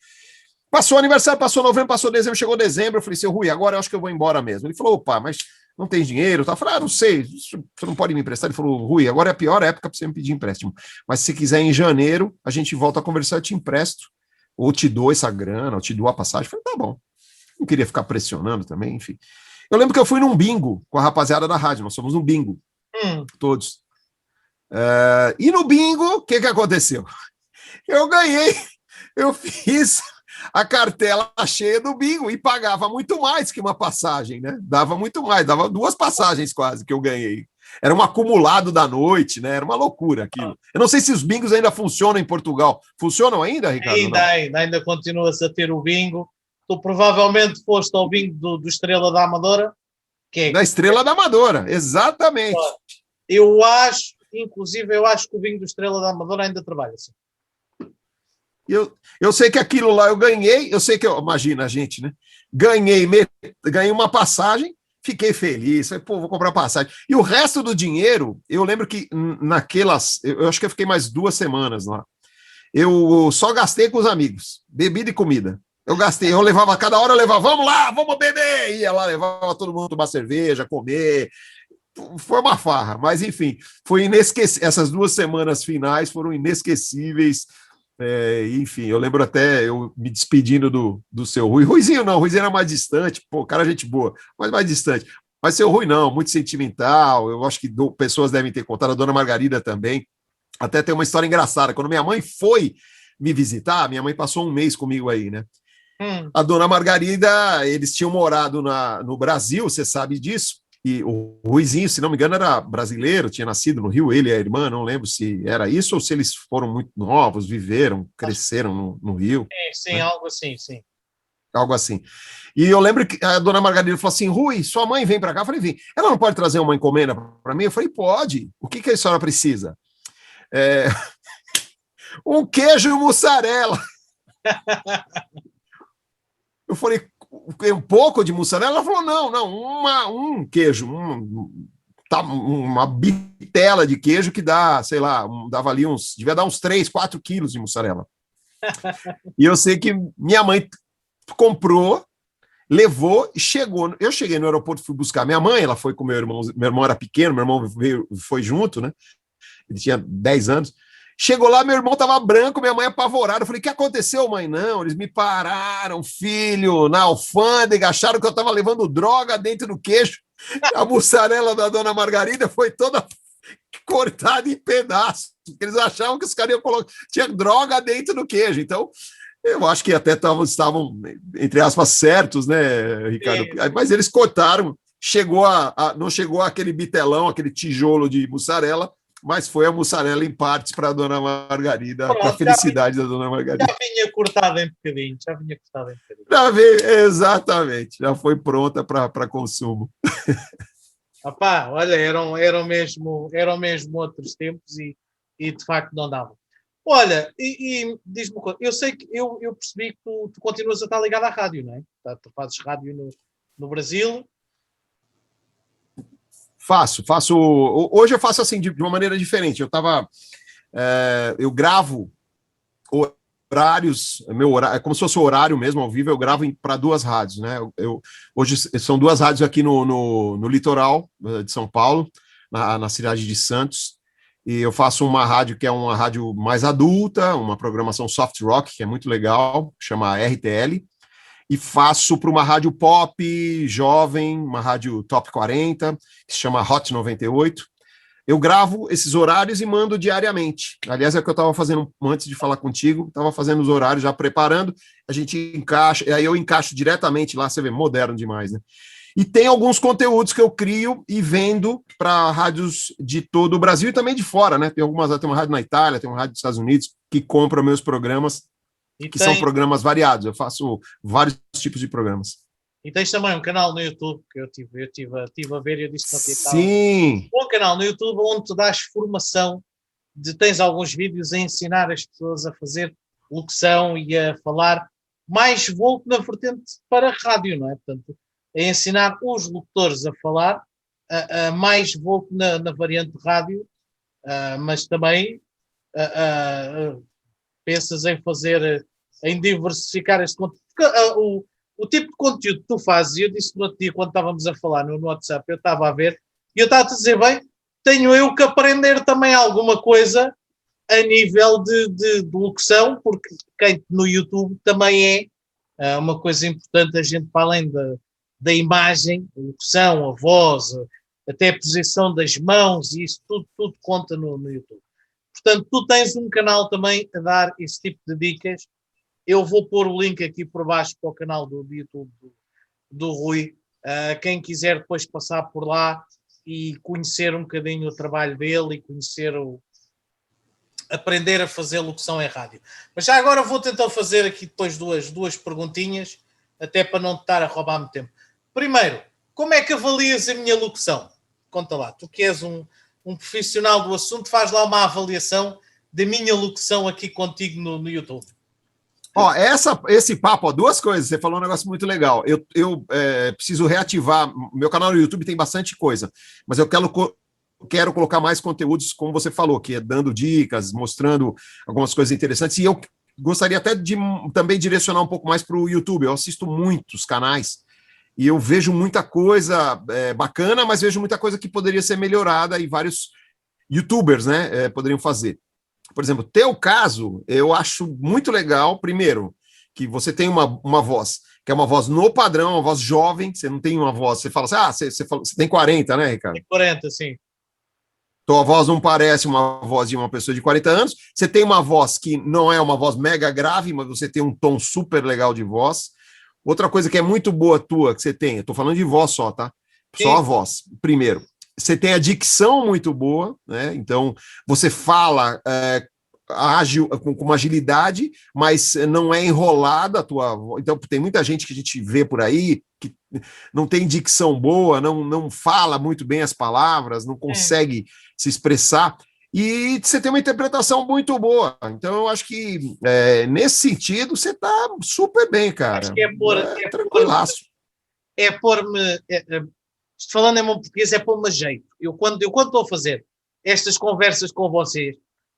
Passou aniversário, passou novembro, passou dezembro, chegou dezembro, eu falei: seu Rui, agora eu acho que eu vou embora mesmo. Ele falou: opa, mas não tem dinheiro, tá? Eu falei, não sei, você não pode me emprestar? Ele falou, Rui, agora é a pior época para você me pedir empréstimo, mas se quiser em janeiro, a gente volta a conversar, eu te empresto, ou te dou essa grana, ou te dou a passagem. Eu falei, tá bom. Não queria ficar pressionando também, enfim. Eu lembro que eu fui num bingo com a rapaziada da rádio, nós fomos num bingo, todos. E no bingo, o que aconteceu? Eu ganhei, eu fiz a cartela cheia do bingo e pagava muito mais que uma passagem, né? Dava muito mais, dava 2 passagens quase que eu ganhei. Era um acumulado da noite, né? Era uma loucura aquilo. Eu não sei se os bingos ainda funcionam em Portugal. Funcionam ainda, Ricardo? Ainda continuas a ter o bingo. Tu provavelmente foste ao bingo do Estrela da Amadora. Da Estrela da Amadora, exatamente. Eu acho que o bingo do Estrela da Amadora ainda trabalha assim. Eu sei que aquilo lá eu ganhei, eu sei que imagina a gente, né? Ganhei uma passagem, fiquei feliz, falei, pô, vou comprar passagem. E o resto do dinheiro, eu lembro que eu acho que eu fiquei mais 2 semanas lá. Eu só gastei com os amigos, bebida e comida. Eu gastei, eu levava, cada hora eu levava, vamos lá, vamos beber, ia lá, levava todo mundo tomar cerveja, comer. Foi uma farra, mas enfim, foi inesquecível. Essas 2 semanas finais foram inesquecíveis. Enfim, eu lembro até eu me despedindo do seu Rui. Ruizinho não, Ruizinho era mais distante, pô, cara, gente boa, mas mais distante. Mas seu Rui não, muito sentimental. Eu acho que pessoas devem ter contado, a dona Margarida também. Até tem uma história engraçada. Quando minha mãe foi me visitar, minha mãe passou 1 mês comigo aí, né? A dona Margarida, eles tinham morado no Brasil, você sabe disso. E o Ruizinho, se não me engano, era brasileiro, tinha nascido no Rio, ele e a irmã, não lembro se era isso ou se eles foram muito novos, viveram, cresceram no Rio. Sim, né? Algo assim, sim. Algo assim. E eu lembro que a dona Margarida falou assim, Rui, sua mãe vem para cá? Eu falei, vem. Ela não pode trazer uma encomenda para mim? Eu falei, pode. O que a senhora precisa? Um queijo mussarela. Eu falei, um pouco de mussarela? Ela falou, não, um queijo, uma bitela de queijo que dá, sei lá, dava ali devia dar uns 3, 4 quilos de mussarela. E eu sei que minha mãe comprou, levou e chegou. Eu cheguei no aeroporto, fui buscar minha mãe, ela foi com meu irmão era pequeno, meu irmão foi junto, né? Ele tinha 10 anos. Chegou lá, meu irmão estava branco, minha mãe apavorada. Eu falei, o que aconteceu, mãe? Não, eles me pararam, filho, na alfândega, acharam que eu estava levando droga dentro do queijo. A mussarela da dona Margarida foi toda cortada em pedaços. Eles achavam que os caras iam colocar... Tinha droga dentro do queijo. Então, eu acho que até estavam, entre aspas, certos, né, Ricardo? Mas eles cortaram, não chegou aquele bitelão, aquele tijolo de mussarela, mas foi a mussarela em partes para a dona Margarida, para a felicidade da dona Margarida. Já vinha cortada em bocadinho. Exatamente, já foi pronta para consumo. Olha, eram mesmo outros tempos e de facto não dava. Olha, e diz-me uma coisa, eu sei que eu percebi que tu continuas a estar ligado à rádio, não é? Tu fazes rádio no Brasil. Faço. Hoje eu faço assim, de uma maneira diferente. Eu gravo horários, meu horário, é como se fosse o horário mesmo, ao vivo, eu gravo para 2 rádios, né? Hoje são 2 rádios aqui no litoral de São Paulo, na cidade de Santos, e eu faço uma rádio que é uma rádio mais adulta, uma programação soft rock, que é muito legal, chama RTL, e faço para uma rádio pop, jovem, uma rádio top 40, que se chama Hot 98. Eu gravo esses horários e mando diariamente. Aliás, é o que eu estava fazendo antes de falar contigo, estava fazendo os horários, já preparando, a gente encaixa, aí eu encaixo diretamente lá, você vê, moderno demais, né? E tem alguns conteúdos que eu crio e vendo para rádios de todo o Brasil e também de fora, né? Tem uma rádio na Itália, tem uma rádio dos Estados Unidos que compra meus programas, são programas variados. Eu faço vários tipos de programas. E tens também um canal no YouTube que eu tive a ver e eu disse que não tinha. Sim. Um canal no YouTube onde tu dás formação, tens alguns vídeos a ensinar as pessoas a fazer locução e a falar, mais volto na vertente para a rádio, não é? Portanto, a ensinar os locutores a falar, mais volto na variante de rádio, mas também pensas em diversificar este conteúdo. Porque o tipo de conteúdo que tu fazes, e eu disse no outro dia, quando estávamos a falar no WhatsApp, eu estava a ver, e eu estava a dizer, bem, tenho eu que aprender também alguma coisa a nível de locução, porque quem no YouTube também é uma coisa importante, a gente, para além da imagem, a locução, a voz, até a posição das mãos, e isso tudo conta no YouTube. Portanto, tu tens um canal também a dar esse tipo de dicas. Eu vou pôr o link aqui por baixo para o canal do YouTube do Rui. Quem quiser depois passar por lá e conhecer um bocadinho o trabalho dele e conhecer aprender a fazer locução em rádio. Mas já agora vou tentar fazer aqui depois duas perguntinhas, até para não estar a roubar muito tempo. Primeiro, como é que avalias a minha locução? Conta lá, tu que és um profissional do assunto, faz lá uma avaliação da minha locução aqui contigo no YouTube. Ó, esse papo, ó, duas coisas. Você falou um negócio muito legal. Eu preciso reativar. Meu canal no YouTube tem bastante coisa, mas eu quero colocar mais conteúdos, como você falou, que é dando dicas, mostrando algumas coisas interessantes. E eu gostaria até de também direcionar um pouco mais para o YouTube. Eu assisto muitos canais e eu vejo muita coisa bacana, mas vejo muita coisa que poderia ser melhorada e vários YouTubers, né, poderiam fazer. Por exemplo, teu caso, eu acho muito legal, primeiro, que você tem uma voz, que é uma voz no padrão, uma voz jovem, você não tem uma voz, você fala assim, você tem 40, né, Ricardo? Tem 40, sim. Tua voz não parece uma voz de uma pessoa de 40 anos, você tem uma voz que não é uma voz mega grave, mas você tem um tom super legal de voz. Outra coisa que é muito boa tua, que você tem, eu tô falando de voz só, tá? Só a voz, primeiro. Você tem a dicção muito boa, né? Então, você fala ágil, com uma agilidade, mas não é enrolada a tua voz. Então, tem muita gente que a gente vê por aí que não tem dicção boa, não fala muito bem as palavras, não consegue se expressar. E você tem uma interpretação muito boa. Então, eu acho que, nesse sentido, você está super bem, cara. Acho que tranquilaço. Falando em bom português, é pôr-me a jeito. Eu quando estou a fazer estas conversas com vocês,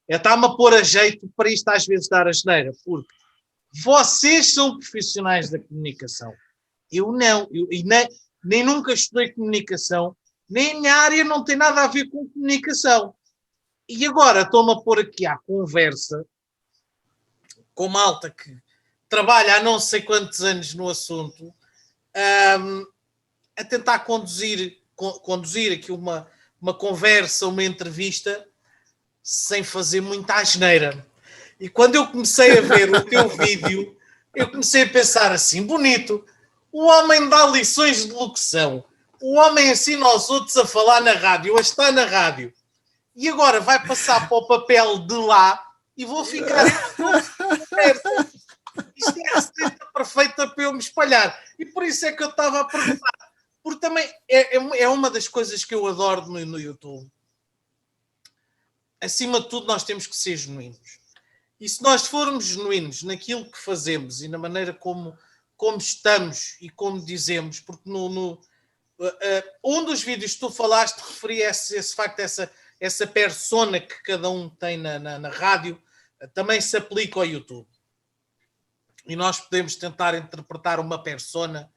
está-me a pôr a jeito para isto às vezes dar a asneira, porque vocês são profissionais da comunicação. Eu não. Nem nunca estudei comunicação, nem a minha área não tem nada a ver com comunicação. E agora estou-me a pôr aqui à conversa com malta que trabalha há não sei quantos anos no assunto, a tentar conduzir aqui uma conversa, uma entrevista, sem fazer muita asneira. E quando eu comecei a ver o teu vídeo, eu comecei a pensar assim, bonito, o homem dá lições de locução, o homem ensina aos outros a falar na rádio, a estar na rádio, e agora vai passar para o papel de lá e vou ficar... Isto é a receita perfeita para eu me espalhar. E por isso é que eu estava a perguntar. Porque também é uma das coisas que eu adoro no YouTube. Acima de tudo, nós temos que ser genuínos. E se nós formos genuínos naquilo que fazemos e na maneira como estamos e como dizemos, porque um dos vídeos que tu falaste referia a esse facto, essa persona que cada um tem na rádio, também se aplica ao YouTube. E nós podemos tentar interpretar uma persona,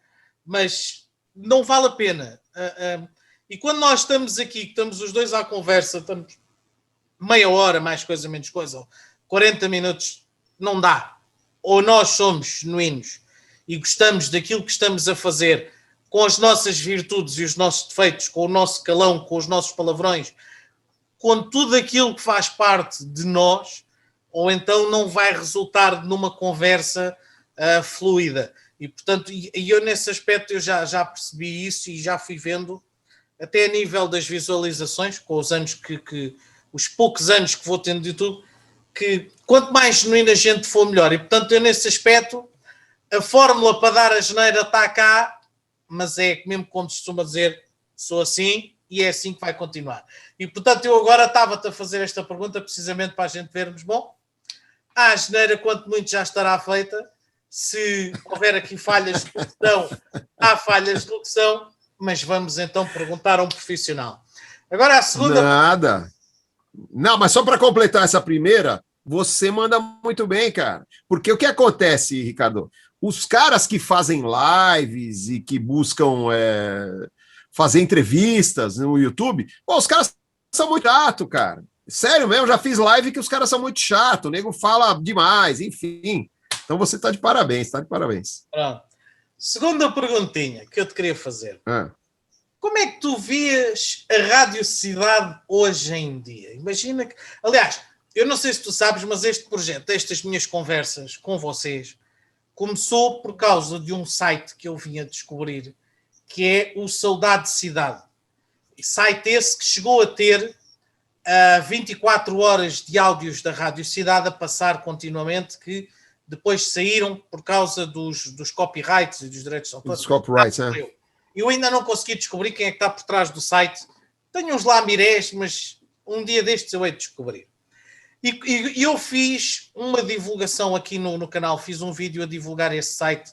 mas não vale a pena. E quando nós estamos aqui, estamos os dois à conversa, estamos meia hora, mais coisa, menos coisa, 40 minutos, não dá. Ou nós somos genuínos e gostamos daquilo que estamos a fazer, com as nossas virtudes e os nossos defeitos, com o nosso calão, com os nossos palavrões, com tudo aquilo que faz parte de nós, ou então não vai resultar numa conversa fluida. E, portanto, eu nesse aspecto eu já percebi isso e já fui vendo, até a nível das visualizações, com os anos os poucos anos que vou tendo de YouTube, que quanto mais genuína a gente for, melhor. E, portanto, eu nesse aspecto, a fórmula para dar a geneira está cá, mas é mesmo como se costuma dizer, sou assim e é assim que vai continuar. E, portanto, eu agora estava-te a fazer esta pergunta precisamente para a gente vermos, bom, a geneira, quanto muito, já estará feita. Se houver aqui falhas de locução, há falhas de locução, mas vamos então perguntar a um profissional. Agora a segunda... Nada. Não, mas só para completar essa primeira, você manda muito bem, cara. Porque o que acontece, Ricardo? os caras que fazem lives e que buscam fazer entrevistas no YouTube, pô, os caras são muito chato, cara. Sério mesmo, já fiz live que os caras são muito chato, o nego fala demais, enfim. Então você tá de parabéns, tá de parabéns. Pronto. Segunda perguntinha que eu te queria fazer. Como é que tu vias a radiocidade hoje em dia? Imagina que... Aliás, eu não sei se tu sabes, mas este projeto, estas minhas conversas com vocês, começou por causa de um site que eu vim a descobrir, que é o Saudade Cidade. Site esse que chegou a ter 24 horas de áudios da Rádio Cidade a passar continuamente, que depois saíram por causa dos copyrights e dos direitos de autor. Os copyrights, né? Eu ainda não consegui descobrir quem é que está por trás do site. Tenho uns lamirés, mas um dia destes eu hei de descobrir. E eu fiz uma divulgação aqui no canal, fiz um vídeo a divulgar esse site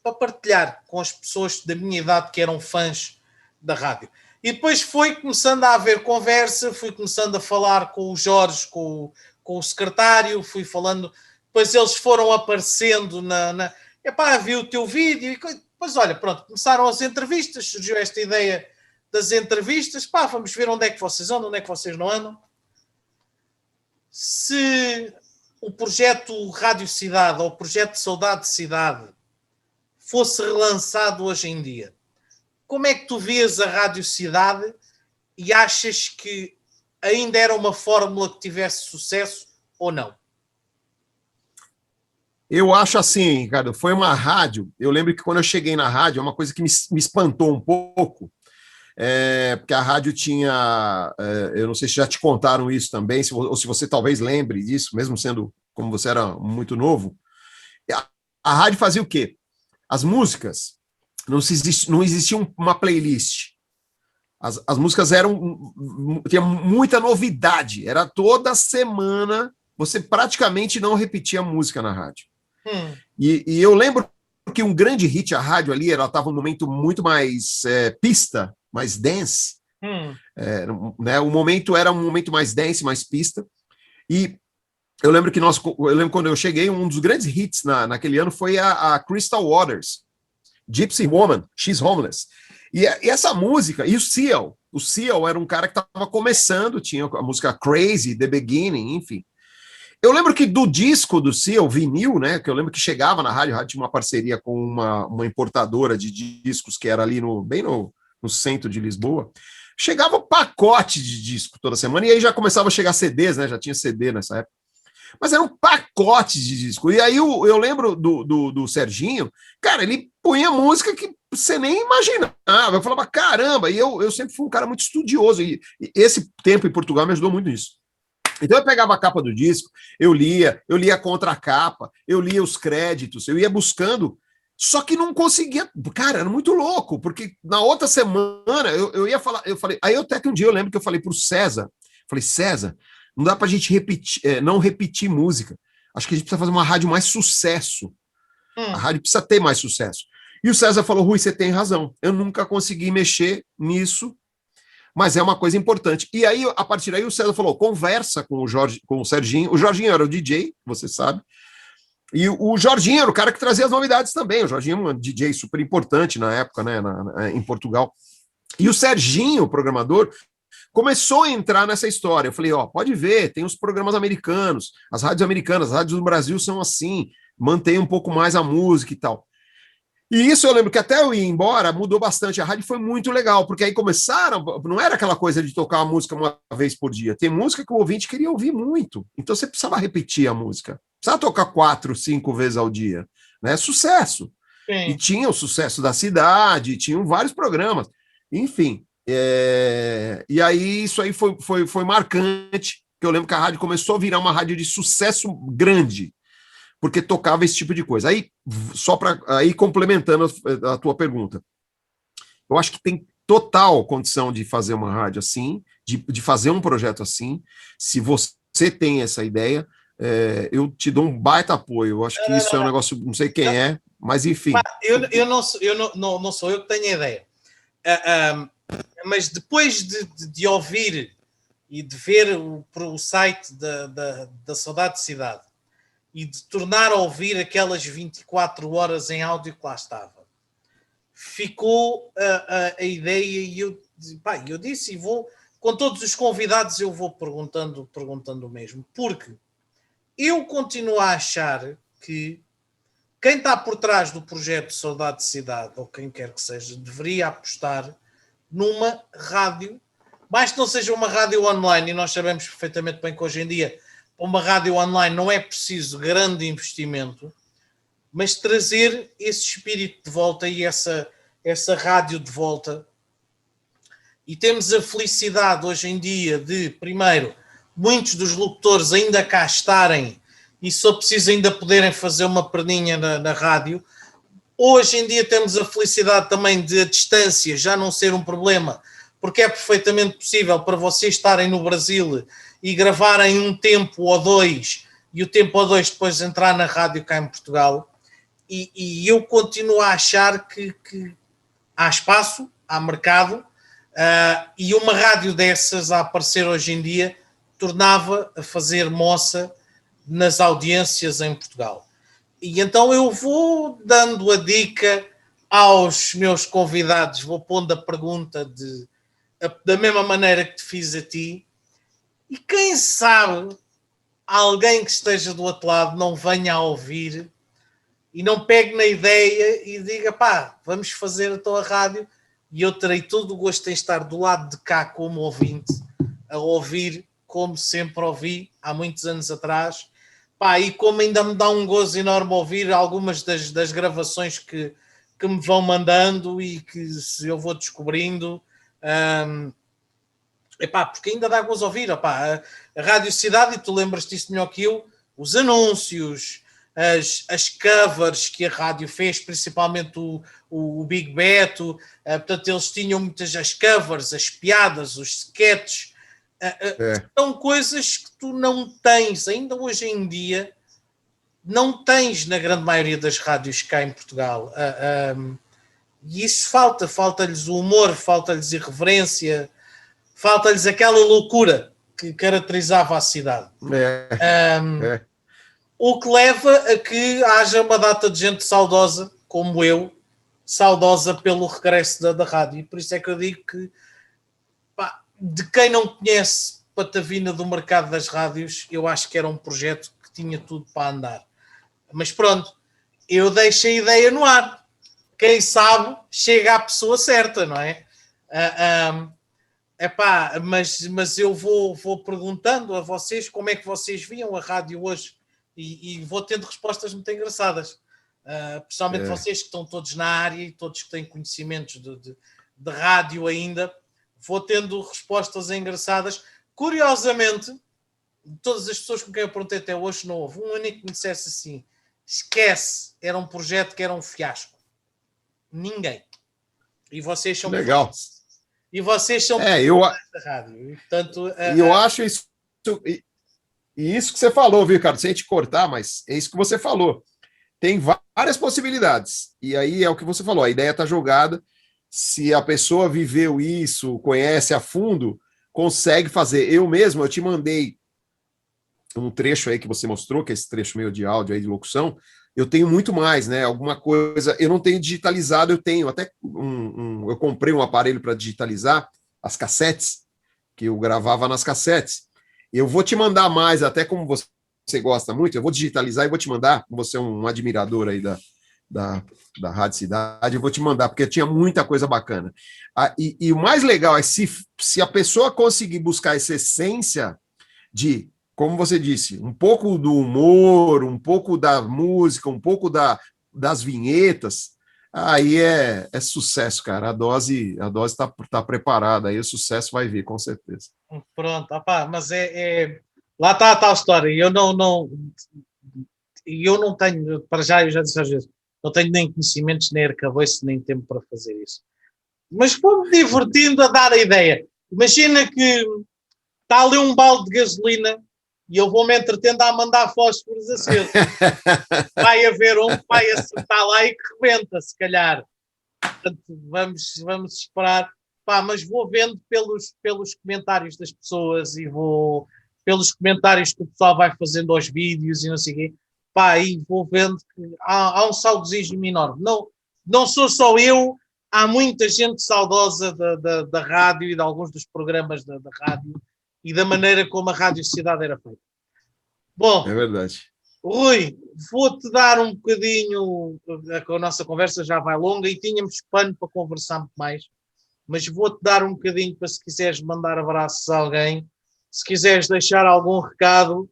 para partilhar com as pessoas da minha idade que eram fãs da rádio. E depois foi começando a haver conversa, fui começando a falar com o Jorge, com o secretário, fui falando, depois eles foram aparecendo epá, vi o teu vídeo, e depois olha, pronto, começaram as entrevistas, surgiu esta ideia das entrevistas, pá, vamos ver onde é que vocês andam, onde é que vocês não andam. Se o projeto Rádio Cidade ou o projeto Saudade de Cidade fosse relançado hoje em dia, como é que tu vês a Rádio Cidade e achas que ainda era uma fórmula que tivesse sucesso ou não? Eu acho assim, Ricardo, foi uma rádio. Eu lembro que quando eu cheguei na rádio, é uma coisa que me espantou um pouco, porque a rádio tinha. Eu não sei se já te contaram isso também, ou se você talvez lembre disso, mesmo sendo como você era muito novo. A rádio fazia o quê? As músicas. Não existia uma playlist. As músicas tinha muita novidade. Era toda semana, você praticamente não repetia música na rádio. E eu lembro que um grande hit, a rádio ali, ela estava num momento muito mais pista, mais dance. Né, o momento era um momento mais dance, mais pista. E eu lembro quando eu cheguei, um dos grandes hits naquele ano foi a Crystal Waters, Gypsy Woman, She's Homeless. E essa música, e o Seal era um cara que estava começando, tinha a música Crazy, The Beginning, enfim. Eu lembro que do disco do Seal, vinil, né, que eu lembro que chegava na rádio, a rádio tinha uma parceria com uma importadora de discos que era ali bem no centro de Lisboa, chegava um pacote de disco toda semana, e aí já começava a chegar CDs, né, já tinha CD nessa época. Mas era um pacote de disco. E aí eu lembro do Serginho, cara, ele punha música que você nem imaginava. Eu falava, caramba, e eu sempre fui um cara muito estudioso, e esse tempo em Portugal me ajudou muito nisso. Então eu pegava a capa do disco, eu lia a contracapa, eu lia os créditos, eu ia buscando, só que não conseguia. Cara, era muito louco, porque na outra semana eu ia falar, eu falei, aí até que um dia eu lembro que eu falei pro César, César, não dá pra gente não repetir música. Acho que a gente precisa fazer uma rádio mais sucesso. A rádio precisa ter mais sucesso. E o César falou, Rui, você tem razão. Eu nunca consegui mexer nisso, mas é uma coisa importante. E aí, a partir daí, o César falou, conversa com o Serginho. O Jorginho era o DJ, você sabe. E o Jorginho era o cara que trazia as novidades também. O Jorginho é um DJ super importante na época, né, em Portugal. E o Serginho, o programador, começou a entrar nessa história. Eu falei, pode ver, tem os programas americanos, as rádios do Brasil são assim, mantém um pouco mais a música e tal. E isso eu lembro que até eu ir embora, mudou bastante. A rádio foi muito legal, porque aí começaram, não era aquela coisa de tocar a música uma vez por dia. Tem música que o ouvinte queria ouvir muito. Então você precisava repetir a música. Precisava tocar 4, 5 vezes ao dia. Né? Sucesso. Sim. E tinha o Sucesso da Cidade, tinham vários programas. Enfim. E aí isso aí foi marcante, que eu lembro que a rádio começou a virar uma rádio de sucesso grande, porque tocava esse tipo de coisa. Aí, aí complementando a tua pergunta, eu acho que tem total condição de fazer uma rádio assim, de fazer um projeto assim. Se você tem essa ideia, eu te dou um baita apoio. Eu acho que isso é um negócio, não sei quem é, mas enfim. Eu não sou eu que tenho a ideia. Mas depois de ouvir e de ver o site da Saudade de Cidade, e de tornar a ouvir aquelas 24 horas em áudio que lá estava. Ficou a ideia e eu disse, e vou, com todos os convidados, eu vou perguntando o mesmo, porque eu continuo a achar que quem está por trás do projeto Saudade de Cidade, ou quem quer que seja, deveria apostar numa rádio, mais que não seja uma rádio online, e nós sabemos perfeitamente bem que hoje em dia uma rádio online não é preciso grande investimento, mas trazer esse espírito de volta e essa rádio de volta. E temos a felicidade hoje em dia de, primeiro, muitos dos locutores ainda cá estarem e só preciso ainda poderem fazer uma perninha na rádio. Hoje em dia temos a felicidade também de a distância já não ser um problema, porque é perfeitamente possível para vocês estarem no Brasil e gravarem um tempo ou dois, e o tempo ou dois depois entrar na rádio cá em Portugal. E eu continuo a achar que há espaço, há mercado, e uma rádio dessas a aparecer hoje em dia tornava a fazer moça nas audiências em Portugal. E então eu vou dando a dica aos meus convidados, vou pondo a pergunta da mesma maneira que te fiz a ti, e quem sabe alguém que esteja do outro lado não venha a ouvir e não pegue na ideia e diga, vamos fazer a tua rádio, e eu terei todo o gosto em estar do lado de cá como ouvinte, a ouvir como sempre ouvi há muitos anos atrás, e como ainda me dá um gozo enorme ouvir algumas das gravações que me vão mandando e que eu vou descobrindo, porque ainda dá gozo ouvir, a Rádio Cidade, e tu lembras disso melhor que eu, os anúncios, as covers que a rádio fez, principalmente o Big Beto, portanto eles tinham muitas as covers, as piadas, os sketches, são coisas que tu não tens, ainda hoje em dia, não tens na grande maioria das rádios cá em Portugal. E isso falta-lhes o humor, falta-lhes irreverência, falta-lhes aquela loucura que caracterizava a cidade. O que leva a que haja uma data de gente saudosa, como eu, saudosa pelo regresso da rádio. E por isso é que eu digo que, de quem não conhece Patavina do mercado das rádios, eu acho que era um projeto que tinha tudo para andar. Mas pronto, eu deixo a ideia no ar. Quem sabe chega à pessoa certa, não é? Mas eu vou perguntando a vocês como é que vocês viam a rádio hoje e vou tendo respostas muito engraçadas. Principalmente vocês que estão todos na área e todos que têm conhecimentos de rádio ainda, vou tendo respostas engraçadas. Curiosamente, todas as pessoas com quem eu perguntei até hoje, não houve um único que me dissesse assim: esquece, era um projeto que era um fiasco. Ninguém. E vocês são legal. E vocês são da rádio. E, portanto, eu acho isso. E isso que você falou, viu, Ricardo? Sem te cortar, mas é isso que você falou. Tem várias possibilidades. E aí é o que você falou, a ideia está jogada. Se a pessoa viveu isso, conhece a fundo, consegue fazer. Eu te mandei um trecho aí que você mostrou, que é esse trecho meio de áudio aí de locução. Eu tenho muito mais, né? Alguma coisa. Eu não tenho digitalizado, eu tenho até eu comprei um aparelho para digitalizar as cassetes, que eu gravava nas cassetes. Eu vou te mandar mais, até como você gosta muito, eu vou digitalizar e vou te mandar, como você é um admirador aí da Rádio Cidade, eu vou te mandar, porque tinha muita coisa bacana. E o mais legal é se a pessoa conseguir buscar essa essência de, como você disse, um pouco do humor, um pouco da música, um pouco das vinhetas, aí é sucesso, cara. A dose tá preparada, aí o sucesso vai vir, com certeza. Pronto, mas lá está a tal história. Eu não tenho, para já, eu já disse às vezes, não tenho nem conhecimentos, nem arcabouço, nem tempo para fazer isso. Mas vou-me divertindo a dar a ideia. Imagina que está ali um balde de gasolina e eu vou-me entretendo a mandar fósforos acesos. Vai haver um que vai acertar lá e que rebenta, se calhar. Portanto, vamos esperar. Mas vou vendo pelos comentários das pessoas e vou pelos comentários que o pessoal vai fazendo aos vídeos e não sei o quê. pá, e vou vendo que há um saudosismo enorme. Não sou só eu, há muita gente saudosa da rádio e de alguns dos programas da rádio e da maneira como a Rádio Cidade era feita. Bom, É verdade. Rui, vou-te dar um bocadinho, a nossa conversa já vai longa e tínhamos pano para conversar muito mais, mas vou-te dar um bocadinho para se quiseres mandar abraços a alguém, se quiseres deixar algum recado,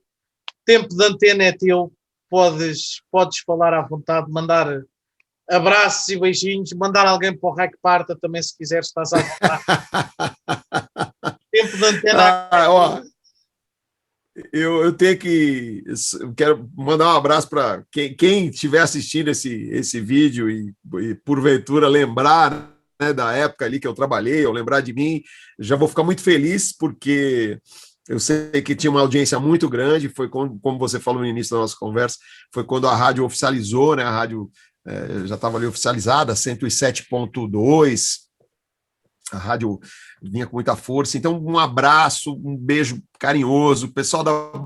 tempo de antena é teu, podes falar à vontade, mandar abraços e beijinhos, mandar alguém para o Rack Parta também se quiseres, estás à vontade. Tempo de antena. Ó, eu tenho que. Eu quero mandar um abraço para quem estiver assistindo esse vídeo e porventura lembrar, né, da época ali que eu trabalhei, ou lembrar de mim, já vou ficar muito feliz, porque eu sei que tinha uma audiência muito grande, foi como você falou no início da nossa conversa, foi quando a rádio oficializou, né? A rádio já estava ali oficializada, 107.2. A rádio vinha com muita força. Então, um abraço, um beijo carinhoso, o pessoal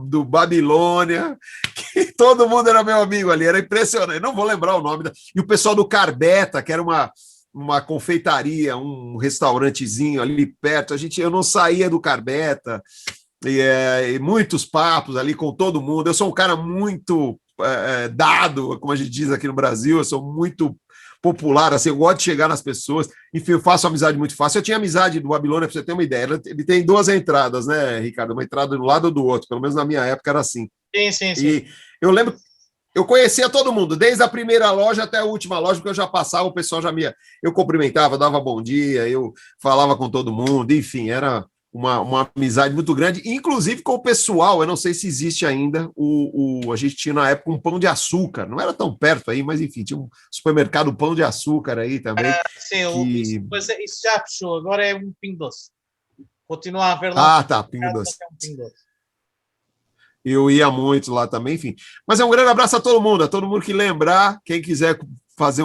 do Babilônia, que todo mundo era meu amigo ali, era impressionante. Não vou lembrar o nome. E o pessoal do Carbeta, que era uma confeitaria, um restaurantezinho ali perto. Eu não saía do Carbeta, e muitos papos ali com todo mundo. Eu sou um cara muito dado, como a gente diz aqui no Brasil, eu sou muito popular, assim, eu gosto de chegar nas pessoas, enfim, eu faço amizade muito fácil. Eu tinha amizade do Babilônia, para você ter uma ideia, ele tem 2 entradas, né, Ricardo? Uma entrada de um lado ou do outro, pelo menos na minha época era assim. Sim. E eu lembro, eu conhecia todo mundo, desde a primeira loja até a última loja, porque eu já passava, o pessoal eu cumprimentava, dava bom dia, eu falava com todo mundo, enfim, era uma amizade muito grande, inclusive com o pessoal. Eu não sei se existe ainda, a gente tinha na época um Pão de Açúcar, não era tão perto aí, mas enfim, tinha um supermercado Pão de Açúcar aí também. Sim, isso já puxou, agora é um Pingo Doce. Continua a haver lá. Tá, Pingo Doce. É um Pingo Doce. Eu ia muito lá também, enfim. Mas é um grande abraço a todo mundo que lembrar, quem quiser fazer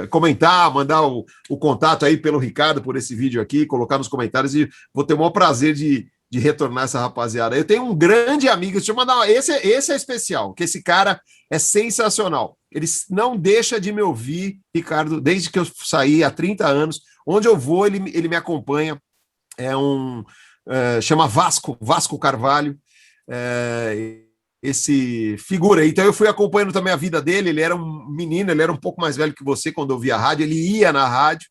comentar, mandar o contato aí pelo Ricardo, por esse vídeo aqui, colocar nos comentários, e vou ter o maior prazer de retornar essa rapaziada. Eu tenho um grande amigo, deixa eu mandar, esse é especial, que esse cara é sensacional. Ele não deixa de me ouvir, Ricardo, desde que eu saí há 30 anos. Onde eu vou, ele me acompanha. Chama Vasco Carvalho. Esse figura aí. Então eu fui acompanhando também a vida dele. Ele era um menino, ele era um pouco mais velho que você quando eu via a rádio, ele ia na rádio,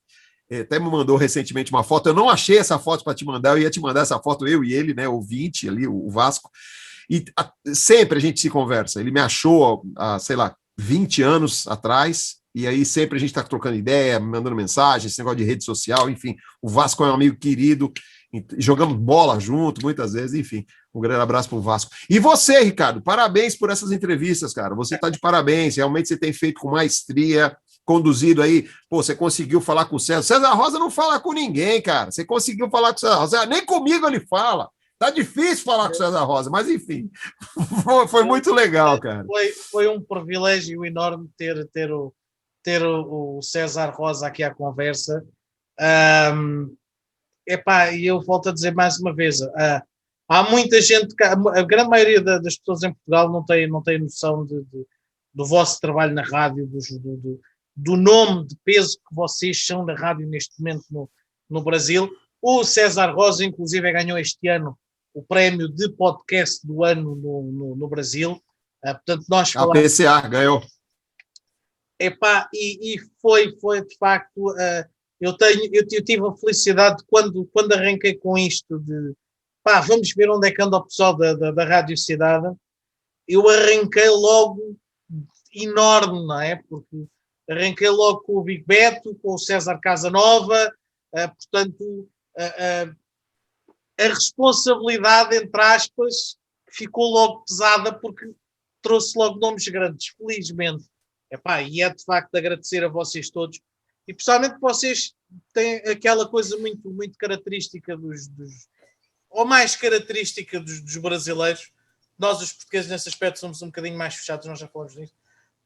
até me mandou recentemente uma foto. Eu não achei essa foto para te mandar, eu ia te mandar essa foto, eu e ele, né, ouvinte ali, o Vasco, e sempre a gente se conversa. Ele me achou há, sei lá, 20 anos atrás, e aí sempre a gente está trocando ideia, mandando mensagem, esse negócio de rede social, enfim. O Vasco é um amigo querido, jogamos bola junto muitas vezes, enfim. Um grande abraço para o Vasco. E você, Ricardo, parabéns por essas entrevistas, cara. Você está de parabéns. Realmente você tem feito com maestria, conduzido aí. Pô, você conseguiu falar com o César. César Rosa não fala com ninguém, cara. Você conseguiu falar com o César Rosa. Nem comigo ele fala. Tá difícil falar com o César Rosa, mas enfim. Foi muito legal, cara. Foi um privilégio enorme ter o César Rosa aqui à conversa. E eu volto a dizer mais uma vez, há muita gente, a grande maioria das pessoas em Portugal não tem noção do vosso trabalho na rádio, do nome de peso que vocês são na rádio neste momento no Brasil. O César Rosa, inclusive, ganhou este ano o prémio de podcast do ano no Brasil. Portanto, nós falamos... A PCA ganhou. E foi de facto... Eu tive a felicidade quando arranquei com isto de vamos ver onde é que anda o pessoal da Rádio Cidade. Eu arranquei logo enorme, não é? Porque arranquei logo com o Big Beto, com o César Casanova, portanto a responsabilidade, entre aspas, ficou logo pesada porque trouxe logo nomes grandes, felizmente. E é de facto de agradecer a vocês todos. E pessoalmente vocês têm aquela coisa muito, muito característica ou mais característica dos brasileiros. Nós, os portugueses, nesse aspecto, somos um bocadinho mais fechados, nós já falamos nisso.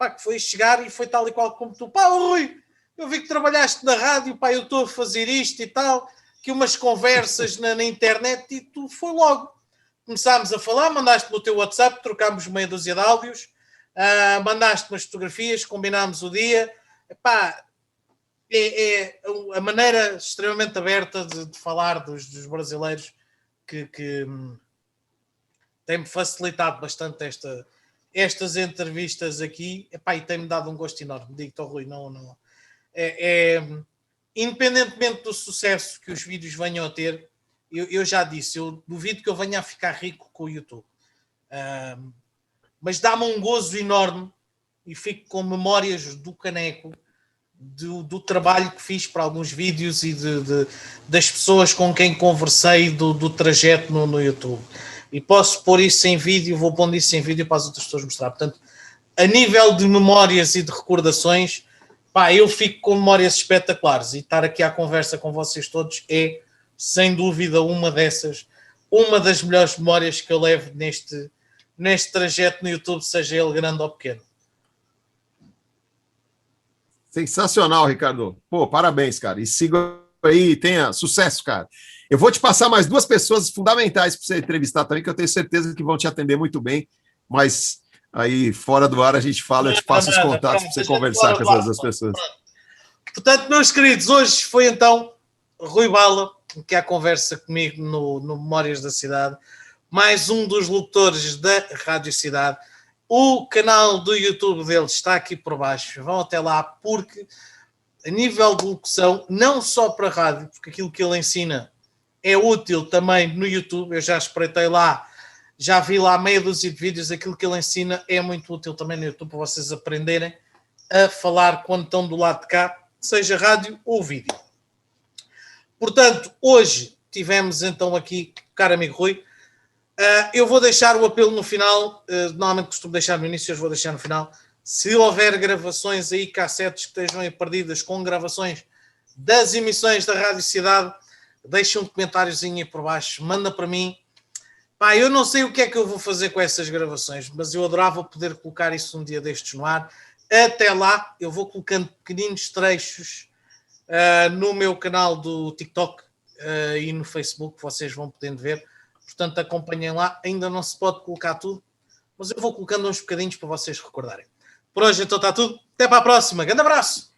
Que foi chegar e foi tal e qual como tu. Rui, eu vi que trabalhaste na rádio, eu estou a fazer isto e tal, que umas conversas na internet, e tu foi logo. Começámos a falar, mandaste no teu WhatsApp, trocámos meia dúzia de áudios, Mandaste umas fotografias, combinámos o dia. Epá, é a maneira extremamente aberta de falar dos brasileiros que tem-me facilitado bastante estas entrevistas aqui. Epá, e tem-me dado um gosto enorme. Digo-te, Rui, não. Independentemente do sucesso que os vídeos venham a ter, eu já disse, eu duvido que eu venha a ficar rico com o YouTube. Mas dá-me um gozo enorme e fico com memórias do caneco, do trabalho que fiz para alguns vídeos e das pessoas com quem conversei do trajeto no YouTube. E posso pôr isso em vídeo, vou pondo isso em vídeo para as outras pessoas mostrar. Portanto, a nível de memórias e de recordações, pá, eu fico com memórias espetaculares, e estar aqui à conversa com vocês todos é, sem dúvida, uma das melhores memórias que eu levo neste trajeto no YouTube, seja ele grande ou pequeno. Sensacional, Ricardo. Pô, parabéns, cara. E siga aí, tenha sucesso, cara. Eu vou te passar mais 2 pessoas fundamentais para você entrevistar também, que eu tenho certeza que vão te atender muito bem, mas aí fora do ar a gente fala, eu te passo os contatos para você conversar com essas 2 pessoas. Portanto, meus queridos, hoje foi então Rui Bala, que é a conversa comigo no Memórias da Cidade, mais um dos locutores da Rádio Cidade. O canal do YouTube dele está aqui por baixo. Vão até lá, porque a nível de locução, não só para rádio, porque aquilo que ele ensina é útil também no YouTube. Eu já espreitei lá, já vi lá meia dúzia de vídeos. Aquilo que ele ensina é muito útil também no YouTube, para vocês aprenderem a falar quando estão do lado de cá, seja rádio ou vídeo. Portanto, hoje tivemos então aqui, caro amigo Rui, eu vou deixar o apelo no final, normalmente costumo deixar no início, hoje vou deixar no final. Se houver gravações aí, cassetes que estejam aí perdidas com gravações das emissões da Rádio Cidade, deixa um comentáriozinho aí por baixo, manda para mim. Pá, eu não sei o que é que eu vou fazer com essas gravações, mas eu adorava poder colocar isso um dia destes no ar. Até lá, eu vou colocando pequeninos trechos no meu canal do TikTok e no Facebook, vocês vão podendo ver. Portanto, acompanhem lá. Ainda não se pode colocar tudo, mas eu vou colocando uns bocadinhos para vocês recordarem. Por hoje, então, está tudo. Até para a próxima. Grande abraço!